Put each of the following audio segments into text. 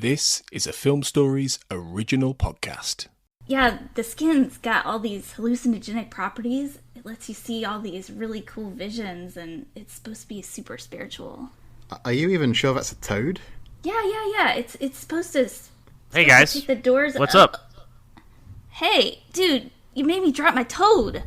This is a Film Stories original podcast. Yeah, the skin's got all these hallucinogenic properties. It lets you see all these really cool visions, and it's supposed to be super spiritual. Are you even sure that's a toad? Yeah. It's supposed to. Hey guys, take the doors. What's up? Hey, dude, you made me drop my toad.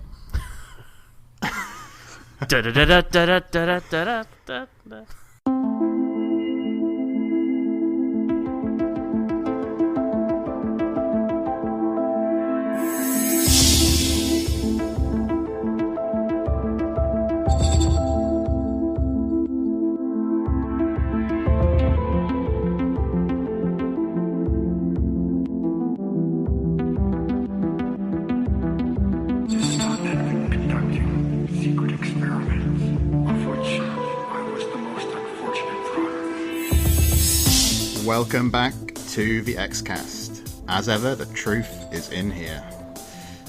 Welcome back to the Xcast. As ever, the truth is in here.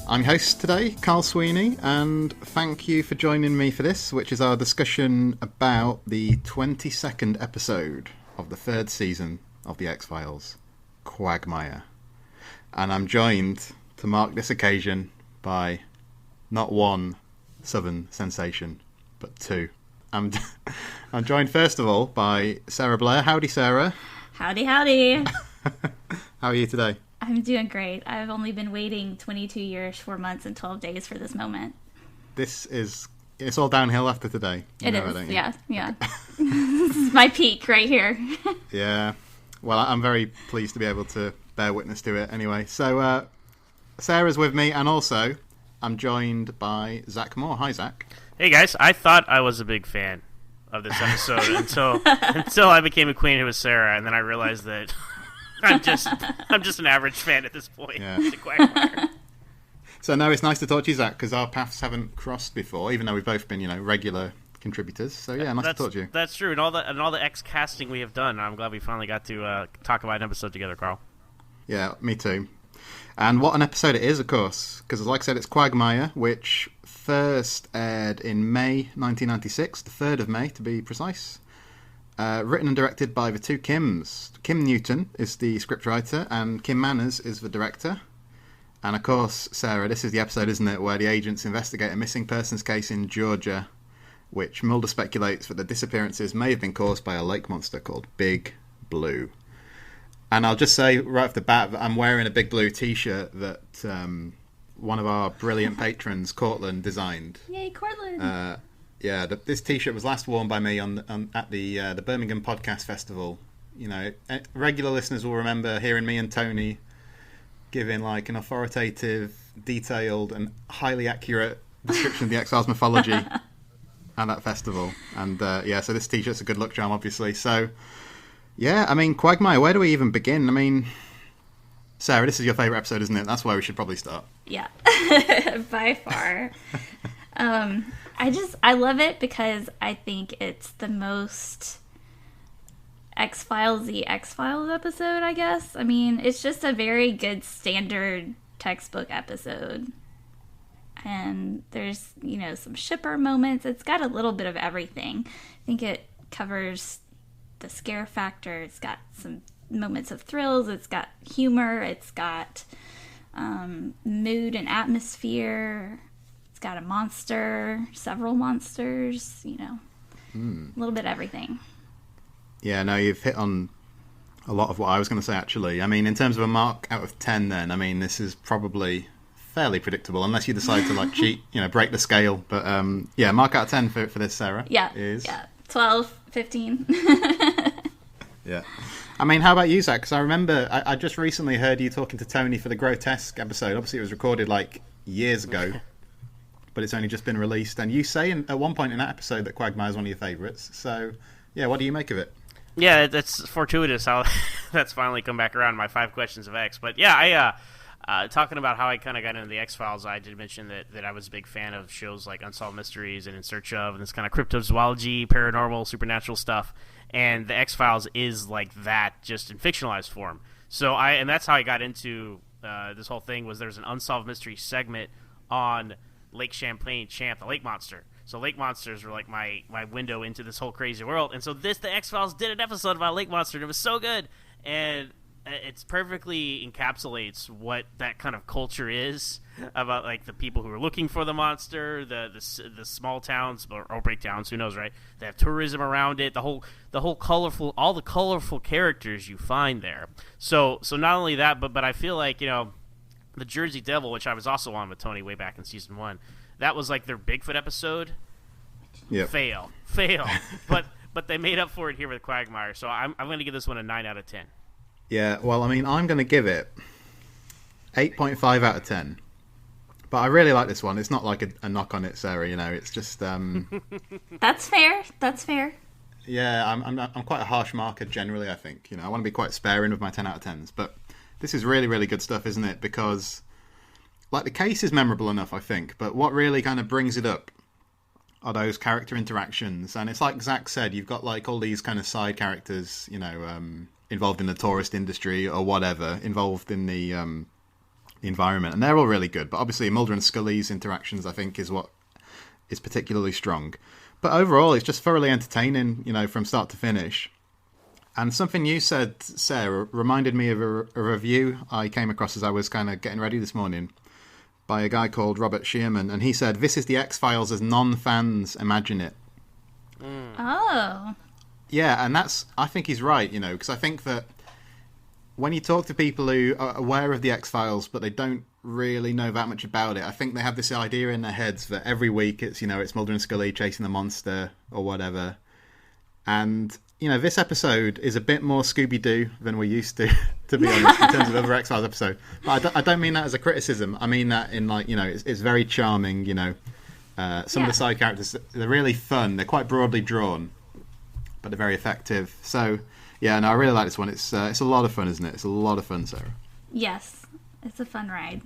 I'm your host today, Carl Sweeney, and thank you for joining me for this, which is our discussion about the 22nd episode of the third season of the X-Files, Quagmire. And I'm joined to mark this occasion by not one Southern sensation, but two. I'm joined first of all by Sarah Blair. Howdy, Sarah. Howdy. How are you today? I'm doing great. I've only been waiting 22 years, 4 months, and 12 days for this moment. It's all downhill after today. It is, yeah. This is my peak right here. Yeah. Well, I'm very pleased to be able to bear witness to it anyway. So, Sarah's with me, and also I'm joined by Zach Moore. Hi, Zach. Hey guys, I thought I was a big fan of this episode until I became acquainted with Sarah, and then I realized that I'm just an average fan at this point. Yeah. To Quagmire. So no, it's nice to talk to you, Zach, because our paths haven't crossed before, even though we've both been, regular contributors. So yeah, nice to talk to you. That's true, and all the X casting we have done. I'm glad we finally got to talk about an episode together, Carl. Yeah, me too. And what an episode it is, of course, because like I said, it's Quagmire, which first aired in May 1996, the 3rd of May to be precise. Written and directed by the two Kims. Kim Newton is the scriptwriter, and Kim Manners is the director. And of course, Sarah, this is the episode, isn't it, where the agents investigate a missing persons case in Georgia, which Mulder speculates that the disappearances may have been caused by a lake monster called Big Blue. And I'll just say right off the bat that I'm wearing a Big Blue t-shirt that one of our brilliant patrons, Cortland, designed. Yay, Cortland! This t-shirt was last worn by me at the Birmingham Podcast Festival. Regular listeners will remember hearing me and Tony giving like an authoritative, detailed, and highly accurate description of the X-Files mythology at that festival. And so this t-shirt's a good luck charm, obviously. So. Yeah, I mean, Quagmire, where do we even begin? I mean, Sarah, this is your favourite episode, isn't it? That's where we should probably start. Yeah, by far. I love it because I think it's the most X-Filesy X-Files episode, I guess. I mean, it's just a very good standard textbook episode. And there's, some shipper moments. It's got a little bit of everything. I think it covers the scare factor. It's got some moments of thrills. It's got humor. It's got mood and atmosphere. It's got a monster, several monsters, a little bit of everything. Yeah, no, you've hit on a lot of what I was going to say, actually. I mean, in terms of a mark out of 10 then, I mean, this is probably fairly predictable, unless you decide to, cheat, break the scale. But, mark out of 10 for this, Sarah. Yeah, is... yeah. 12, 15. Yeah. I mean, how about you, Zach? Because I remember I just recently heard you talking to Tony for the Grotesque episode. Obviously, it was recorded years ago, but it's only just been released. And you say at one point in that episode that Quagmire is one of your favourites. So, yeah, what do you make of it? Yeah, that's fortuitous how that's finally come back around, my 5 questions of X. But yeah, talking about how I kind of got into the X-Files, I did mention that I was a big fan of shows like Unsolved Mysteries and In Search of, and this kind of cryptozoology, paranormal, supernatural stuff. And the X-Files is like that, just in fictionalized form. So and that's how I got into this whole thing. Was there's an Unsolved Mysteries segment on Lake Champlain Champ, the lake monster. So lake monsters were like my window into this whole crazy world. And so the X-Files did an episode about Lake Monster, and it was so good. and it's perfectly encapsulates what that kind of culture is about, like the people who are looking for the monster, the small towns or break towns, who knows, right? They have tourism around it, the whole colorful, all the colorful characters you find there. So not only that, but I feel like, you know, the Jersey Devil, which I was also on with Tony way back in season 1, that was like their Bigfoot episode. Yep. Fail, but they made up for it here with Quagmire. So I'm going to give this one a 9 out of 10. Yeah, well, I mean, I'm going to give it 8.5 out of 10. But I really like this one. It's not like a knock on it, Sarah. You know, it's just. That's fair. That's fair. Yeah, I'm quite a harsh marker generally. I think, you know, I want to be quite sparing with my 10 out of 10s. But this is really, really good stuff, isn't it? Because, like, the case is memorable enough, I think. But what really kind of brings it up are those character interactions. And it's like Zach said, you've got like all these kind of side characters, you know, involved in the tourist industry or whatever, involved in the environment, and they're all really good. But obviously Mulder and Scully's interactions, I think, is what is particularly strong. But overall, it's just thoroughly entertaining, you know, from start to finish. And something you said, Sarah, reminded me of a review I came across as I was kind of getting ready this morning by a guy called Robert Shearman, and he said, "This is the X-Files as non-fans imagine it." Oh. Yeah, and I think he's right, you know, because I think that when you talk to people who are aware of the X-Files, but they don't really know that much about it, I think they have this idea in their heads that every week it's, you know, it's Mulder and Scully chasing the monster or whatever. And, you know, this episode is a bit more Scooby-Doo than we're used to be honest, in terms of other X-Files episodes. But I don't mean that as a criticism. I mean that in, like, you know, it's very charming, you know. Some of the side characters, they're really fun. They're quite broadly drawn, but they're very effective. So, yeah, no, I really like this one. It's a lot of fun, isn't it? It's a lot of fun, Sarah. Yes, it's a fun ride.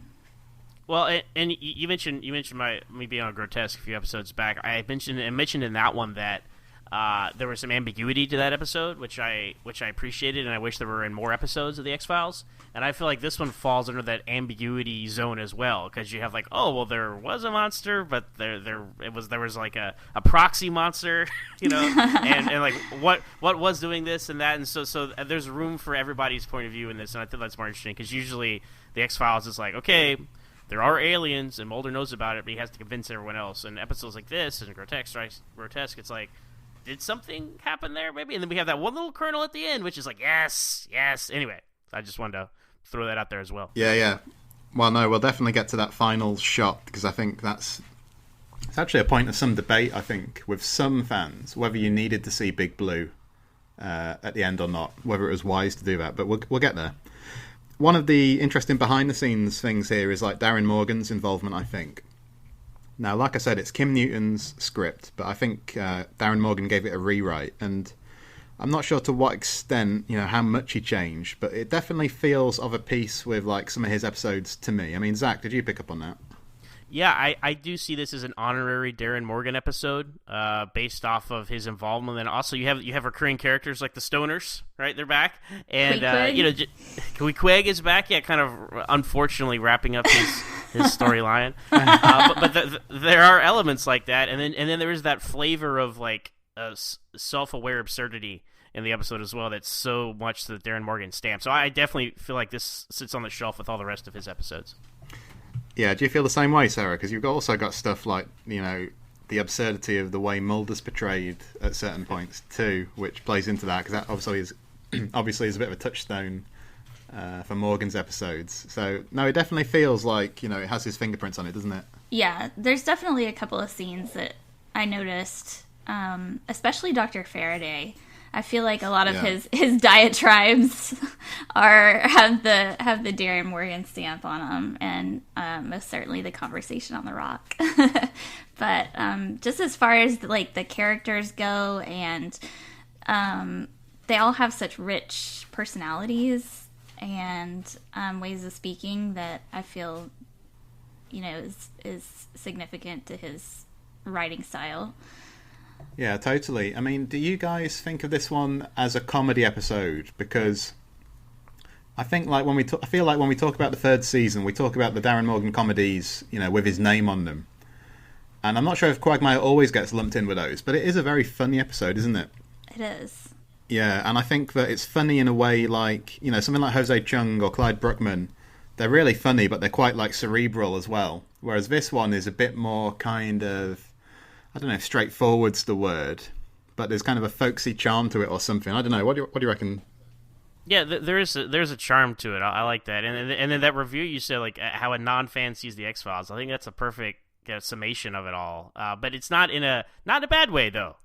Well, and you mentioned me being on Grotesque a few episodes back. I mentioned in that one that there was some ambiguity to that episode, which I appreciated, and I wish there were in more episodes of the X-Files. And I feel like this one falls under that ambiguity zone as well, because you have like, oh well, there was a monster, but there was like a proxy monster, you know, and like what was doing this and that, and so there's room for everybody's point of view in this, and I think that's more interesting, because usually the X-Files is like, okay, there are aliens, and Mulder knows about it, but he has to convince everyone else. And episodes like this and Grotesque, it's like, did something happen there, maybe? And then we have that one little kernel at the end, which is like, yes. Anyway, I just wanted to throw that out there as well. Yeah. Well, no, we'll definitely get to that final shot, because I think it's actually a point of some debate, I think, with some fans, whether you needed to see Big Blue at the end or not, whether it was wise to do that. But we'll get there. One of the interesting behind-the-scenes things here is like Darren Morgan's involvement, I think. Now, like I said, it's Kim Newton's script, but I think Darren Morgan gave it a rewrite, and I'm not sure to what extent, you know, how much he changed, but it definitely feels of a piece with like some of his episodes to me. I mean, Zach, did you pick up on that? Yeah, I do see this as an honorary Darren Morgan episode, based off of his involvement, and also you have recurring characters like the Stoners, right? They're back, and you know, Quag is back. Yeah, kind of unfortunately wrapping up his storyline, but there are elements like that, and then there is that flavor of like self-aware absurdity in the episode as well. That's so much the Darren Morgan stamp. So I definitely feel like this sits on the shelf with all the rest of his episodes. Yeah, do you feel the same way, Sarah? Because you've also got stuff like, you know, the absurdity of the way Mulder's portrayed at certain points too, which plays into that, because that obviously is a bit of a touchstone for Morgan's episodes. So, no, it definitely feels like, you know, it has his fingerprints on it, doesn't it? Yeah, there's definitely a couple of scenes that I noticed, especially Dr. Faraday. I feel like a lot of his diatribes have the Darren Morgan stamp on them, and most certainly the conversation on the rock. But just as far as like the characters go, and they all have such rich personalities and ways of speaking that I feel, you know, is significant to his writing style. Yeah, totally. I mean, do you guys think of this one as a comedy episode? Because I think, like, I feel like when we talk about the third season, we talk about the Darren Morgan comedies, you know, with his name on them. And I'm not sure if Quagmire always gets lumped in with those, but it is a very funny episode, isn't it? It is. Yeah, and I think that it's funny in a way like, something like Jose Chung or Clyde Bruckman. They're really funny, but they're quite like cerebral as well. Whereas this one is a bit more kind of, I don't know if straightforward's the word, but there's kind of a folksy charm to it or something. I don't know. What do you reckon? Yeah, there's a charm to it. I like that. And then that review you said, like how a non-fan sees the X-Files. I think that's a perfect summation of it all. But it's not in a bad way though.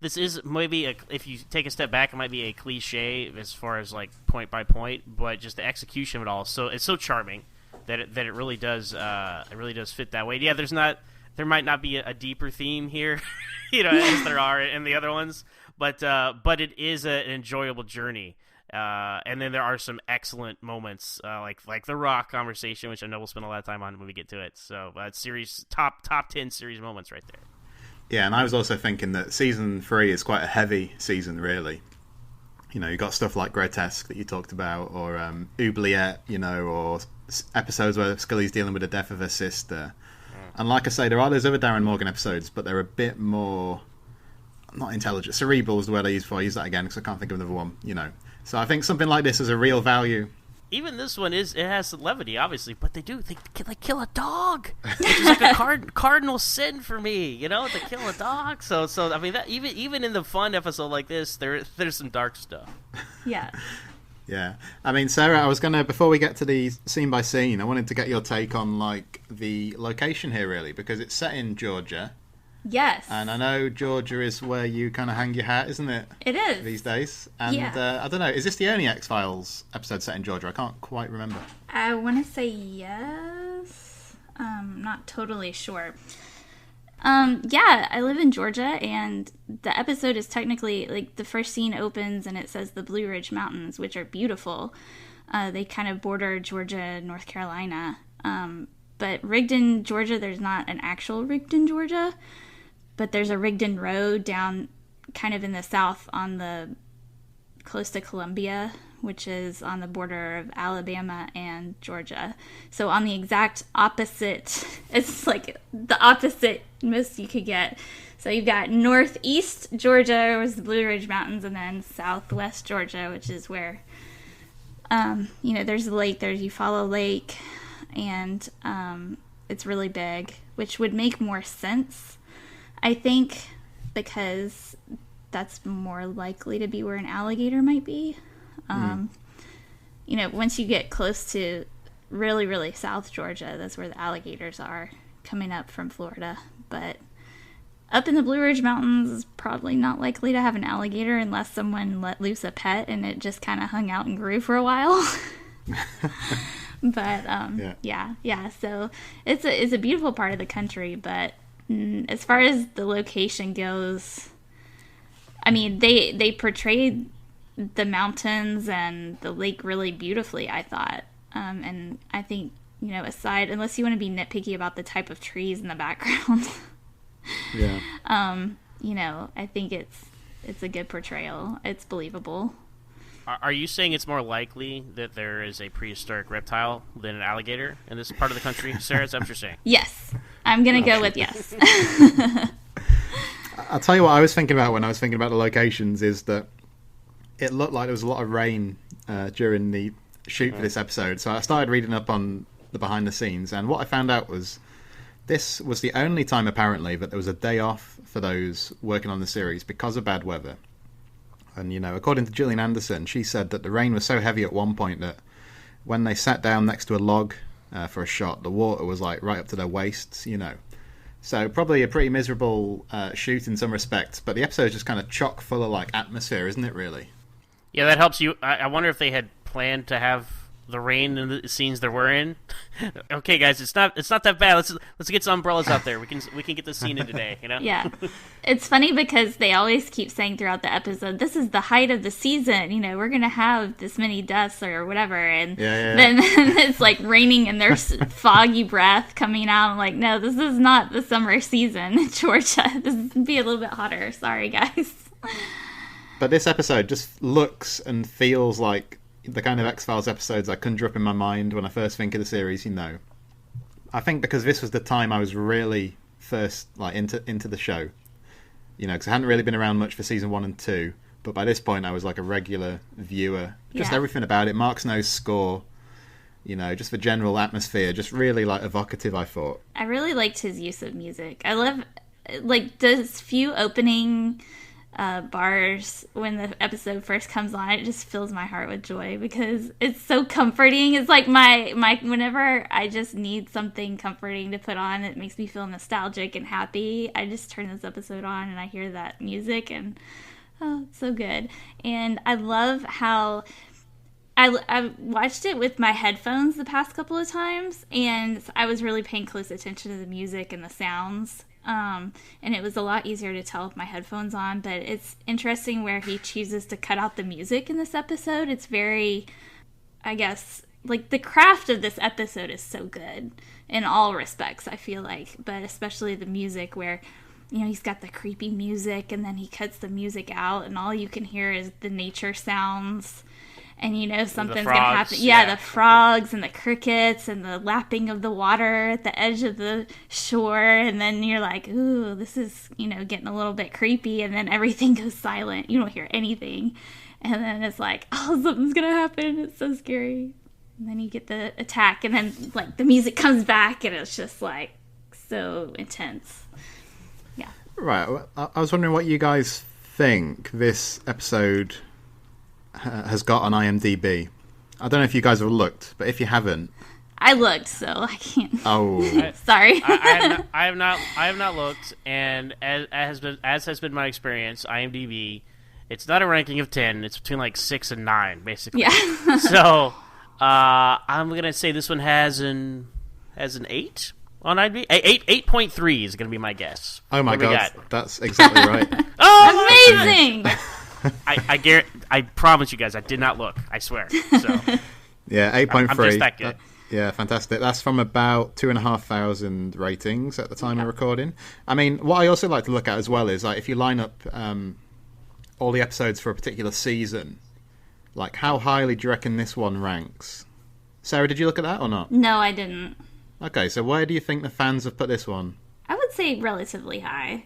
This is maybe if you take a step back, it might be a cliche as far as like point by point, but just the execution of it all. So it's so charming that it really does fit that way. Yeah, there might not be a deeper theme here, as there are in the other ones, but it is an enjoyable journey. And then there are some excellent moments, like the Rock conversation, which I know we'll spend a lot of time on when we get to it. So series top 10 series moments right there. Yeah, and I was also thinking that season 3 is quite a heavy season, really. You got stuff like Grotesque that you talked about, or Oubliette, or episodes where Scully's dealing with the death of her sister. And like I say, there are those other Darren Morgan episodes, but they're a bit more, not intelligent, cerebral is the word I use before. I use that again because I can't think of another one, So I think something like this is a real value. Even this one it has levity, obviously, but they kill a dog, which is like a cardinal sin for me, to kill a dog. So I mean, that even in the fun episode like this, there's some dark stuff. Yeah. Yeah, I mean, Sarah, I was before we get to the scene by scene, I wanted to get your take on like the location here, really, because it's set in Georgia. Yes. And I know Georgia is where you kind of hang your hat, isn't it? It is. These days. And yeah. I don't know, is this the only X-Files episode set in Georgia? I can't quite remember. I want to say yes. Not totally sure. Yeah, I live in Georgia, and the episode is technically, like, the first scene opens and it says the Blue Ridge Mountains, which are beautiful. They kind of border Georgia and North Carolina. But Rigdon, Georgia, there's not an actual Rigdon, Georgia. But there's a Rigdon Road down kind of in the south close to Columbia, which is on the border of Alabama and Georgia. So on the exact opposite, it's like the opposite most you could get. So you've got northeast Georgia, which is the Blue Ridge Mountains, and then southwest Georgia, which is where, there's a lake there. You follow lake, and it's really big, which would make more sense, I think, because that's more likely to be where an alligator might be. Once you get close to really, really South Georgia, that's where the alligators are coming up from Florida. But up in the Blue Ridge Mountains is probably not likely to have an alligator unless someone let loose a pet and it just kind of hung out and grew for a while. But yeah. So it's a beautiful part of the country, but as far as the location goes, I mean, they portrayed the mountains and the lake really beautifully, I thought. And I think, aside, unless you want to be nitpicky about the type of trees in the background, yeah. I think it's a good portrayal. It's believable. Are you saying it's more likely that there is a prehistoric reptile than an alligator in this part of the country, Sarah? Is that what you're saying? Yes. I'm going to go with yes. I'll tell you what I was thinking about when I was thinking about the locations is that it looked like there was a lot of rain during the shoot for this episode. So I started reading up on the behind the scenes, and what I found out was this was the only time apparently that there was a day off for those working on the series because of bad weather. And, according to Gillian Anderson, she said that the rain was so heavy at one point that when they sat down next to a log for a shot, the water was like right up to their waists, So probably a pretty miserable shoot in some respects, but the episode is just kind of chock full of like atmosphere, isn't it, really? Yeah, that helps you. I wonder if they had planned to have the rain in the scenes they were in. Okay, guys, it's not that bad. Let's get some umbrellas out there. We can get this scene in today. Yeah, it's funny because they always keep saying throughout the episode, "This is the height of the season. We're gonna have this many deaths or whatever." And then it's like raining and there's foggy breath coming out. I'm like, no, this is not the summer season in Georgia. This is be a little bit hotter. Sorry, guys. But this episode just looks and feels like the kind of X-Files episodes I conjure up in my mind when I first think of the series, I think because this was the time I was really first into the show. You know, because I hadn't really been around much for season 1 and 2. But by this point, I was like a regular viewer. Just everything about it. Mark Snow's score, you know, just the general atmosphere, just really like evocative, I thought. I really liked his use of music. I love, like, those few opening bars when the episode first comes on. It just fills my heart with joy because it's so comforting. It's like my whenever I just need something comforting to put on, it makes me feel nostalgic and happy. I just turn this episode on and I hear that music and oh, it's so good. And I love how I watched it with my headphones the past couple of times, and I was really paying close attention to the music and the sounds. And it was a lot easier to tell with my headphones on, but it's interesting where he chooses to cut out the music in this episode. It's very, I guess, like the craft of this episode is so good in all respects, I feel like, but especially the music where, you know, he's got the creepy music and then he cuts the music out and all you can hear is the nature sounds and you know something's going to happen. Yeah, the frogs and the crickets and the lapping of the water at the edge of the shore, and then you're like, ooh, this is, you know, getting a little bit creepy, and then everything goes silent. You don't hear anything. And then it's like, oh, something's going to happen. It's so scary. And then you get the attack, and then like the music comes back and it's just like so intense. Yeah. Right. I was wondering what you guys think this episode has got on IMDb. I don't know if you guys have looked, but if you haven't, I looked, so I can't. Oh, sorry. I have not looked, and as has been my experience, IMDb, it's not a ranking of 10. It's between like 6 and 9, basically. Yeah. So I'm gonna say this one has an 8 on IMDb. 8.3 is gonna be my guess. Oh my god, that's exactly right. Oh, amazing! I promise you guys, I did not look. I swear. So yeah, 8.3. I'm just that good. Yeah, fantastic. That's from about 2,500 ratings at the time of recording. I mean, what I also like to look at as well is like if you line up all the episodes for a particular season, like how highly do you reckon this one ranks? Sarah, did you look at that or not? No, I didn't. Okay, so where do you think the fans have put this one? I would say relatively high.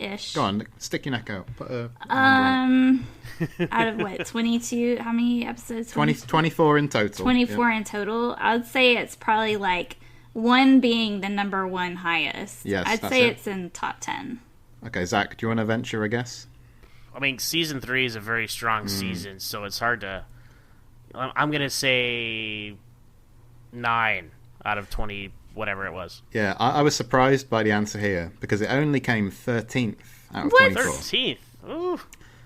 Ish. Go on, stick your neck out. Put out of what, 22? How many episodes? 24 in total. 24 in total. I would say it's probably like 1 being the number 1 highest. Yes, I'd say it's in top 10. Okay, Zach, do you want to venture a guess? I mean, season 3 is a very strong season, so it's hard to. I'm gonna say 9 out of 20. Whatever it was. Yeah, I was surprised by the answer here because it only came 13th out of What? 24. 13th. Ooh.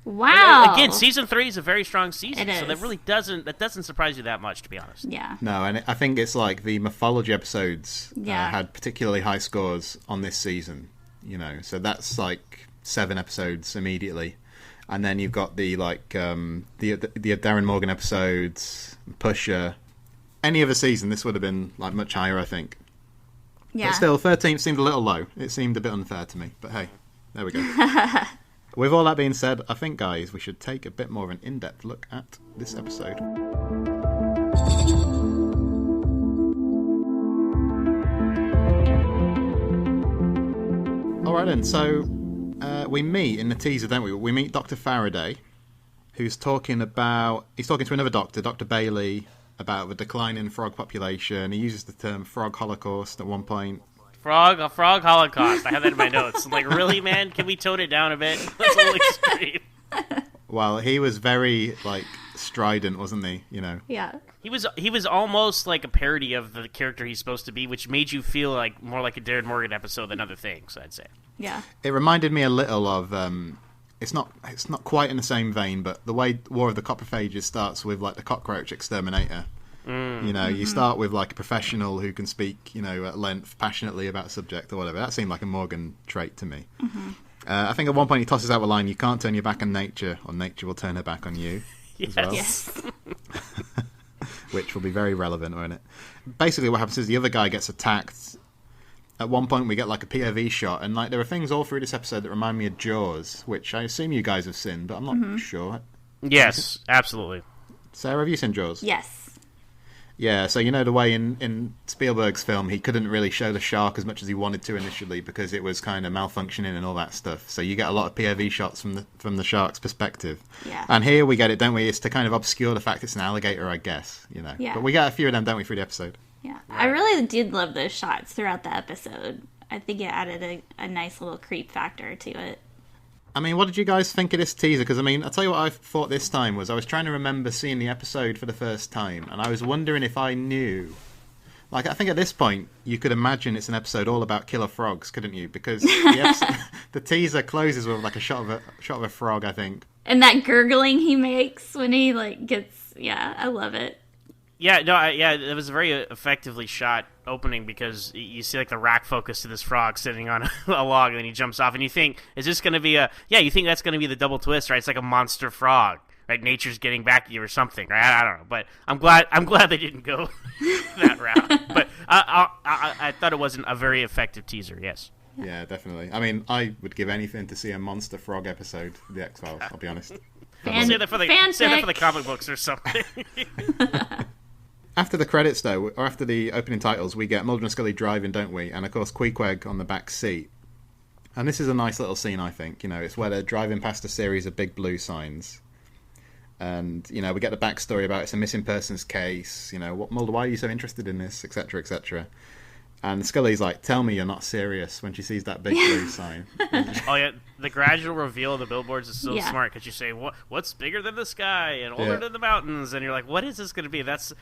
Wow. Again, season 3 is a very strong season, It so that is. really doesn't surprise you that much, to be honest. Yeah. No, and I think it's like the mythology episodes Yeah. had particularly high scores on this season. You know, so that's like 7 episodes immediately, and then you've got the like the Darren Morgan episodes, Pusher. Any other season, this would have been like much higher, I think. Yeah. But still, 13th seemed a little low. It seemed a bit unfair to me. But hey, there we go. With all that being said, I think, guys, we should take a bit more of an in-depth look at this episode. All right, then. So we meet in the teaser, don't we? We meet Dr. Faraday, who's talking to another doctor, Dr. Bailey, about the decline in frog population. He uses the term frog holocaust at one point. Frog holocaust. I have that in my notes. I'm like, really, man? Can we tone it down a bit? That's a little extreme. Well, he was very like strident, wasn't he? You know. Yeah. He was almost like a parody of the character he's supposed to be, which made you feel like more like a Darren Morgan episode than other things, I'd say. Yeah. It reminded me a little of it's not quite in the same vein, but the way War of the Copperphages starts with like the cockroach exterminator. You know, you start with like a professional who can speak, you know, at length, passionately about a subject or whatever. That seemed like a Morgan trait to me. I think at one point he tosses out a line, "You can't turn your back on nature, or nature will turn her back on you." As well. Yes. Which will be very relevant, won't it? Basically, what happens is the other guy gets attacked. At one point, we get like a POV shot, and like there are things all through this episode that remind me of Jaws, which I assume you guys have seen, but I'm not sure. Yes, absolutely. Sarah, have you seen Jaws? Yes. Yeah, so you know the way in Spielberg's film he couldn't really show the shark as much as he wanted to initially because it was kind of malfunctioning and all that stuff. So you get a lot of POV shots from the shark's perspective. Yeah. And here we get it, don't we? It's to kind of obscure the fact it's an alligator, I guess. You know. Yeah. But we get a few of them, don't we, through the episode? Yeah. I really did love those shots throughout the episode. I think it added a nice little creep factor to it. I mean, what did you guys think of this teaser? Because, I mean, I'll tell you what I thought this time was I was trying to remember seeing the episode for the first time, and I was wondering if I knew. Like, I think at this point, you could imagine it's an episode all about killer frogs, couldn't you? Because the teaser closes with, like, a shot of a frog, I think. And that gurgling he makes when he, like, gets... Yeah, I love it. Yeah, no, it was a very effectively shot opening because you see like the rack focus to this frog sitting on a log, and then he jumps off, and you think, is this going to be you think that's going to be the double twist, right? It's like a monster frog, right? Nature's getting back at you or something, right? I don't know, but I'm glad they didn't go that route. But I thought it wasn't a very effective teaser. Yes. Yeah, definitely. I mean, I would give anything to see a monster frog episode of the X-Files. I'll be honest. Save that for the comic books or something. After the credits, though, or after the opening titles, we get Mulder and Scully driving, don't we? And, of course, Queequeg on the back seat. And this is a nice little scene, I think. You know, it's where they're driving past a series of big blue signs. And, you know, we get the backstory about it's a missing persons case. You know, what, Mulder, why are you so interested in this, etc., etc. And Scully's like, tell me you're not serious when she sees that big blue sign. Oh, yeah. The gradual reveal of the billboards is so smart because you say, what's bigger than the sky and older than the mountains? And you're like, what is this going to be? That's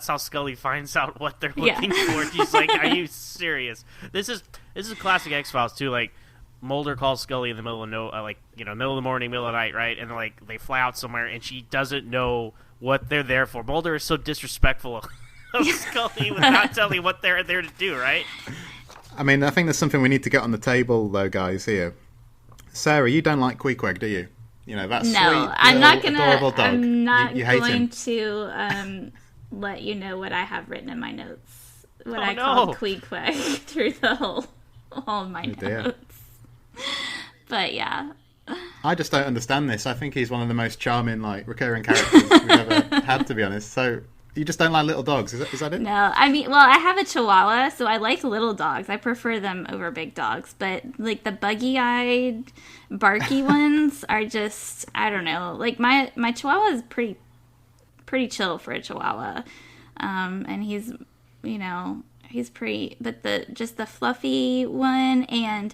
how Scully finds out what they're looking for. She's like, "Are you serious?" This is classic X-Files too. Like Mulder calls Scully in the middle of middle of the morning, middle of the night, right? And like they fly out somewhere, and she doesn't know what they're there for. Mulder is so disrespectful of Scully without telling what they're there to do, right? I mean, I think there's something we need to get on the table, though, guys. Here, Sarah, you don't like Queequeg, do you? You know that sweet, adorable dog. I'm not you hate going him. to let you know what I have written in my notes. What I called Queequeg through the whole of my notes. But yeah. I just don't understand this. I think he's one of the most charming, like, recurring characters we've ever had, to be honest. So you just don't like little dogs, is that it? No, I mean, well, I have a Chihuahua, so I like little dogs. I prefer them over big dogs. But like the buggy-eyed, barky ones are just, I don't know. Like my Chihuahua is pretty chill for a Chihuahua, and he's pretty, but the fluffy one and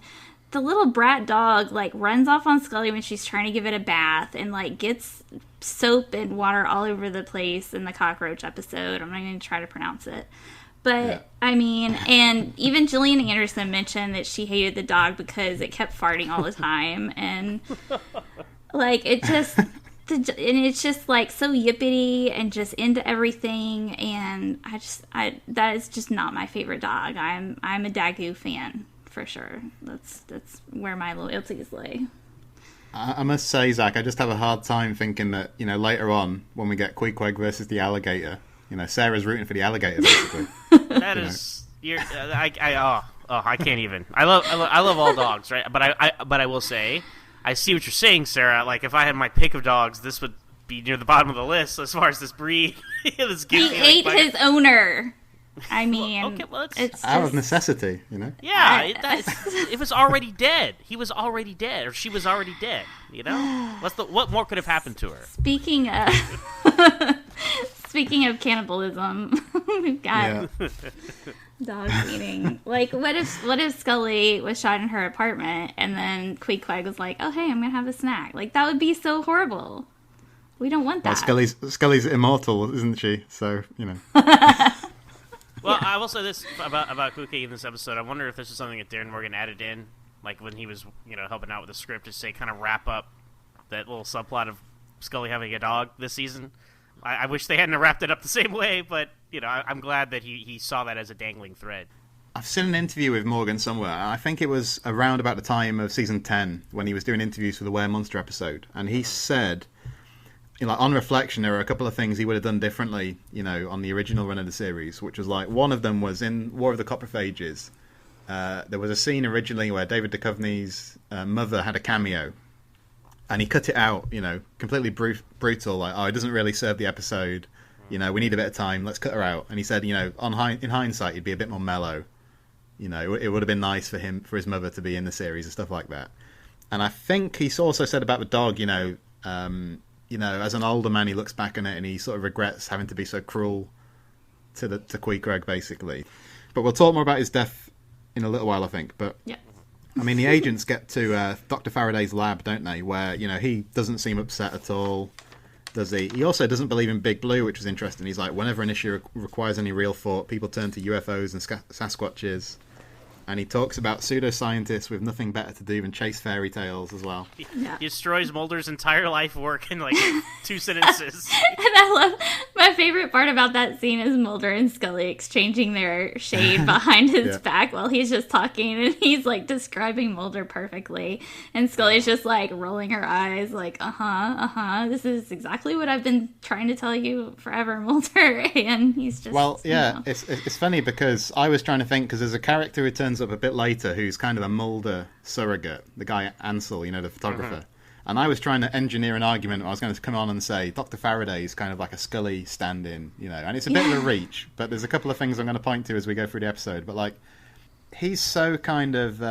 the little brat dog like runs off on Scully when she's trying to give it a bath and like gets soap and water all over the place in the cockroach episode. I'm not going to try to pronounce it, but I mean, and even Gillian Anderson mentioned that she hated the dog because it kept farting all the time, and like it just. And it's just like so yippity and just into everything, and that is just not my favorite dog. I'm a Dagu fan for sure. That's where my loyalties lay. I must say, Zach, I just have a hard time thinking that, you know, later on when we get Queequeg versus the alligator, you know, Sarah's rooting for the alligator basically. That is, I can't even. I love all dogs, right? But I will say, I see what you're saying, Sarah. Like, if I had my pick of dogs, this would be near the bottom of the list as far as this breed. He ate his owner. I mean, it's out of necessity, you know? Yeah, it was already dead. He was already dead, or she was already dead, you know? What more could have happened to her? Speaking of cannibalism, we've got dogs eating. Like, what if Scully was shot in her apartment and then Queequeg was like, "Oh, hey, I'm gonna have a snack." Like, that would be so horrible. We don't want that. Well, Scully's immortal, isn't she? So, you know. Well, I will say this about Queequeg in this episode. I wonder if this is something that Darren Morgan added in, like when he was, you know, helping out with the script to say kind of wrap up that little subplot of Scully having a dog this season. I wish they hadn't wrapped it up the same way, but, you know, I'm glad that he saw that as a dangling thread. I've seen an interview with Morgan somewhere. I think it was around about the time of season 10 when he was doing interviews for the Were Monster episode, and he said, you know, on reflection, there were a couple of things he would have done differently, you know, on the original run of the series, which was like, one of them was in War of the Copperphages. There was a scene originally where David Duchovny's mother had a cameo, and he cut it out, you know, completely brutal, like, oh, it doesn't really serve the episode, You know, we need a bit of time. Let's cut her out. And he said, you know, in hindsight, he'd be a bit more mellow. You know, it would have been nice for his mother to be in the series and stuff like that. And I think he also said about the dog, you know, as an older man, he looks back on it and he sort of regrets having to be so cruel to Quagmire, basically. But we'll talk more about his death in a little while, I think. But yeah. I mean, the agents get to Dr. Faraday's lab, don't they? Where, you know, he doesn't seem upset at all, does he? He also doesn't believe in Big Blue, which was interesting. He's like, whenever an issue requires any real thought, people turn to UFOs and Sasquatches. And he talks about pseudoscientists with nothing better to do than chase fairy tales as well. Yeah. He destroys Mulder's entire life work in like 2 sentences. And I love, my favorite part about that scene is Mulder and Scully exchanging their shade behind his back while he's just talking, and he's like describing Mulder perfectly, and Scully's just like rolling her eyes like, this is exactly what I've been trying to tell you forever, Mulder. And he's just, well, yeah, you know. it's funny because I was trying to think, because there's a character who turns up a bit later who's kind of a Mulder surrogate, the guy Ansel, you know, the photographer. Mm-hmm. And I was trying to engineer an argument. I was going to come on and say Dr. Faraday is kind of like a Scully stand-in, you know, and it's a bit of a reach, but there's a couple of things I'm going to point to as we go through the episode. But like, he's so kind of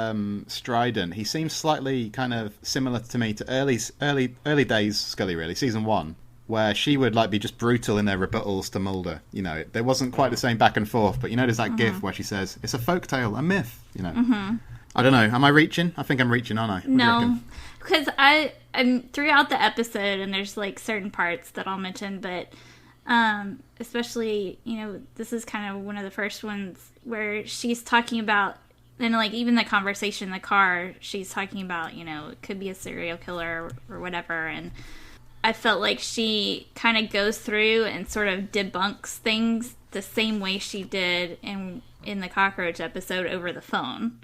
strident. He seems slightly kind of similar to me to early days Scully, really, season 1, where she would like be just brutal in their rebuttals to Mulder. You know, there wasn't quite the same back and forth, but you know, there's that gif where she says, "It's a folktale, a myth." You know, I don't know. Am I reaching? I think I'm reaching, aren't I? What no, because I'm throughout the episode, and there's like certain parts that I'll mention, but especially, you know, this is kind of one of the first ones where she's talking about, and like even the conversation in the car, she's talking about, you know, it could be a serial killer or whatever, and I felt like she kind of goes through and sort of debunks things the same way she did in the cockroach episode over the phone.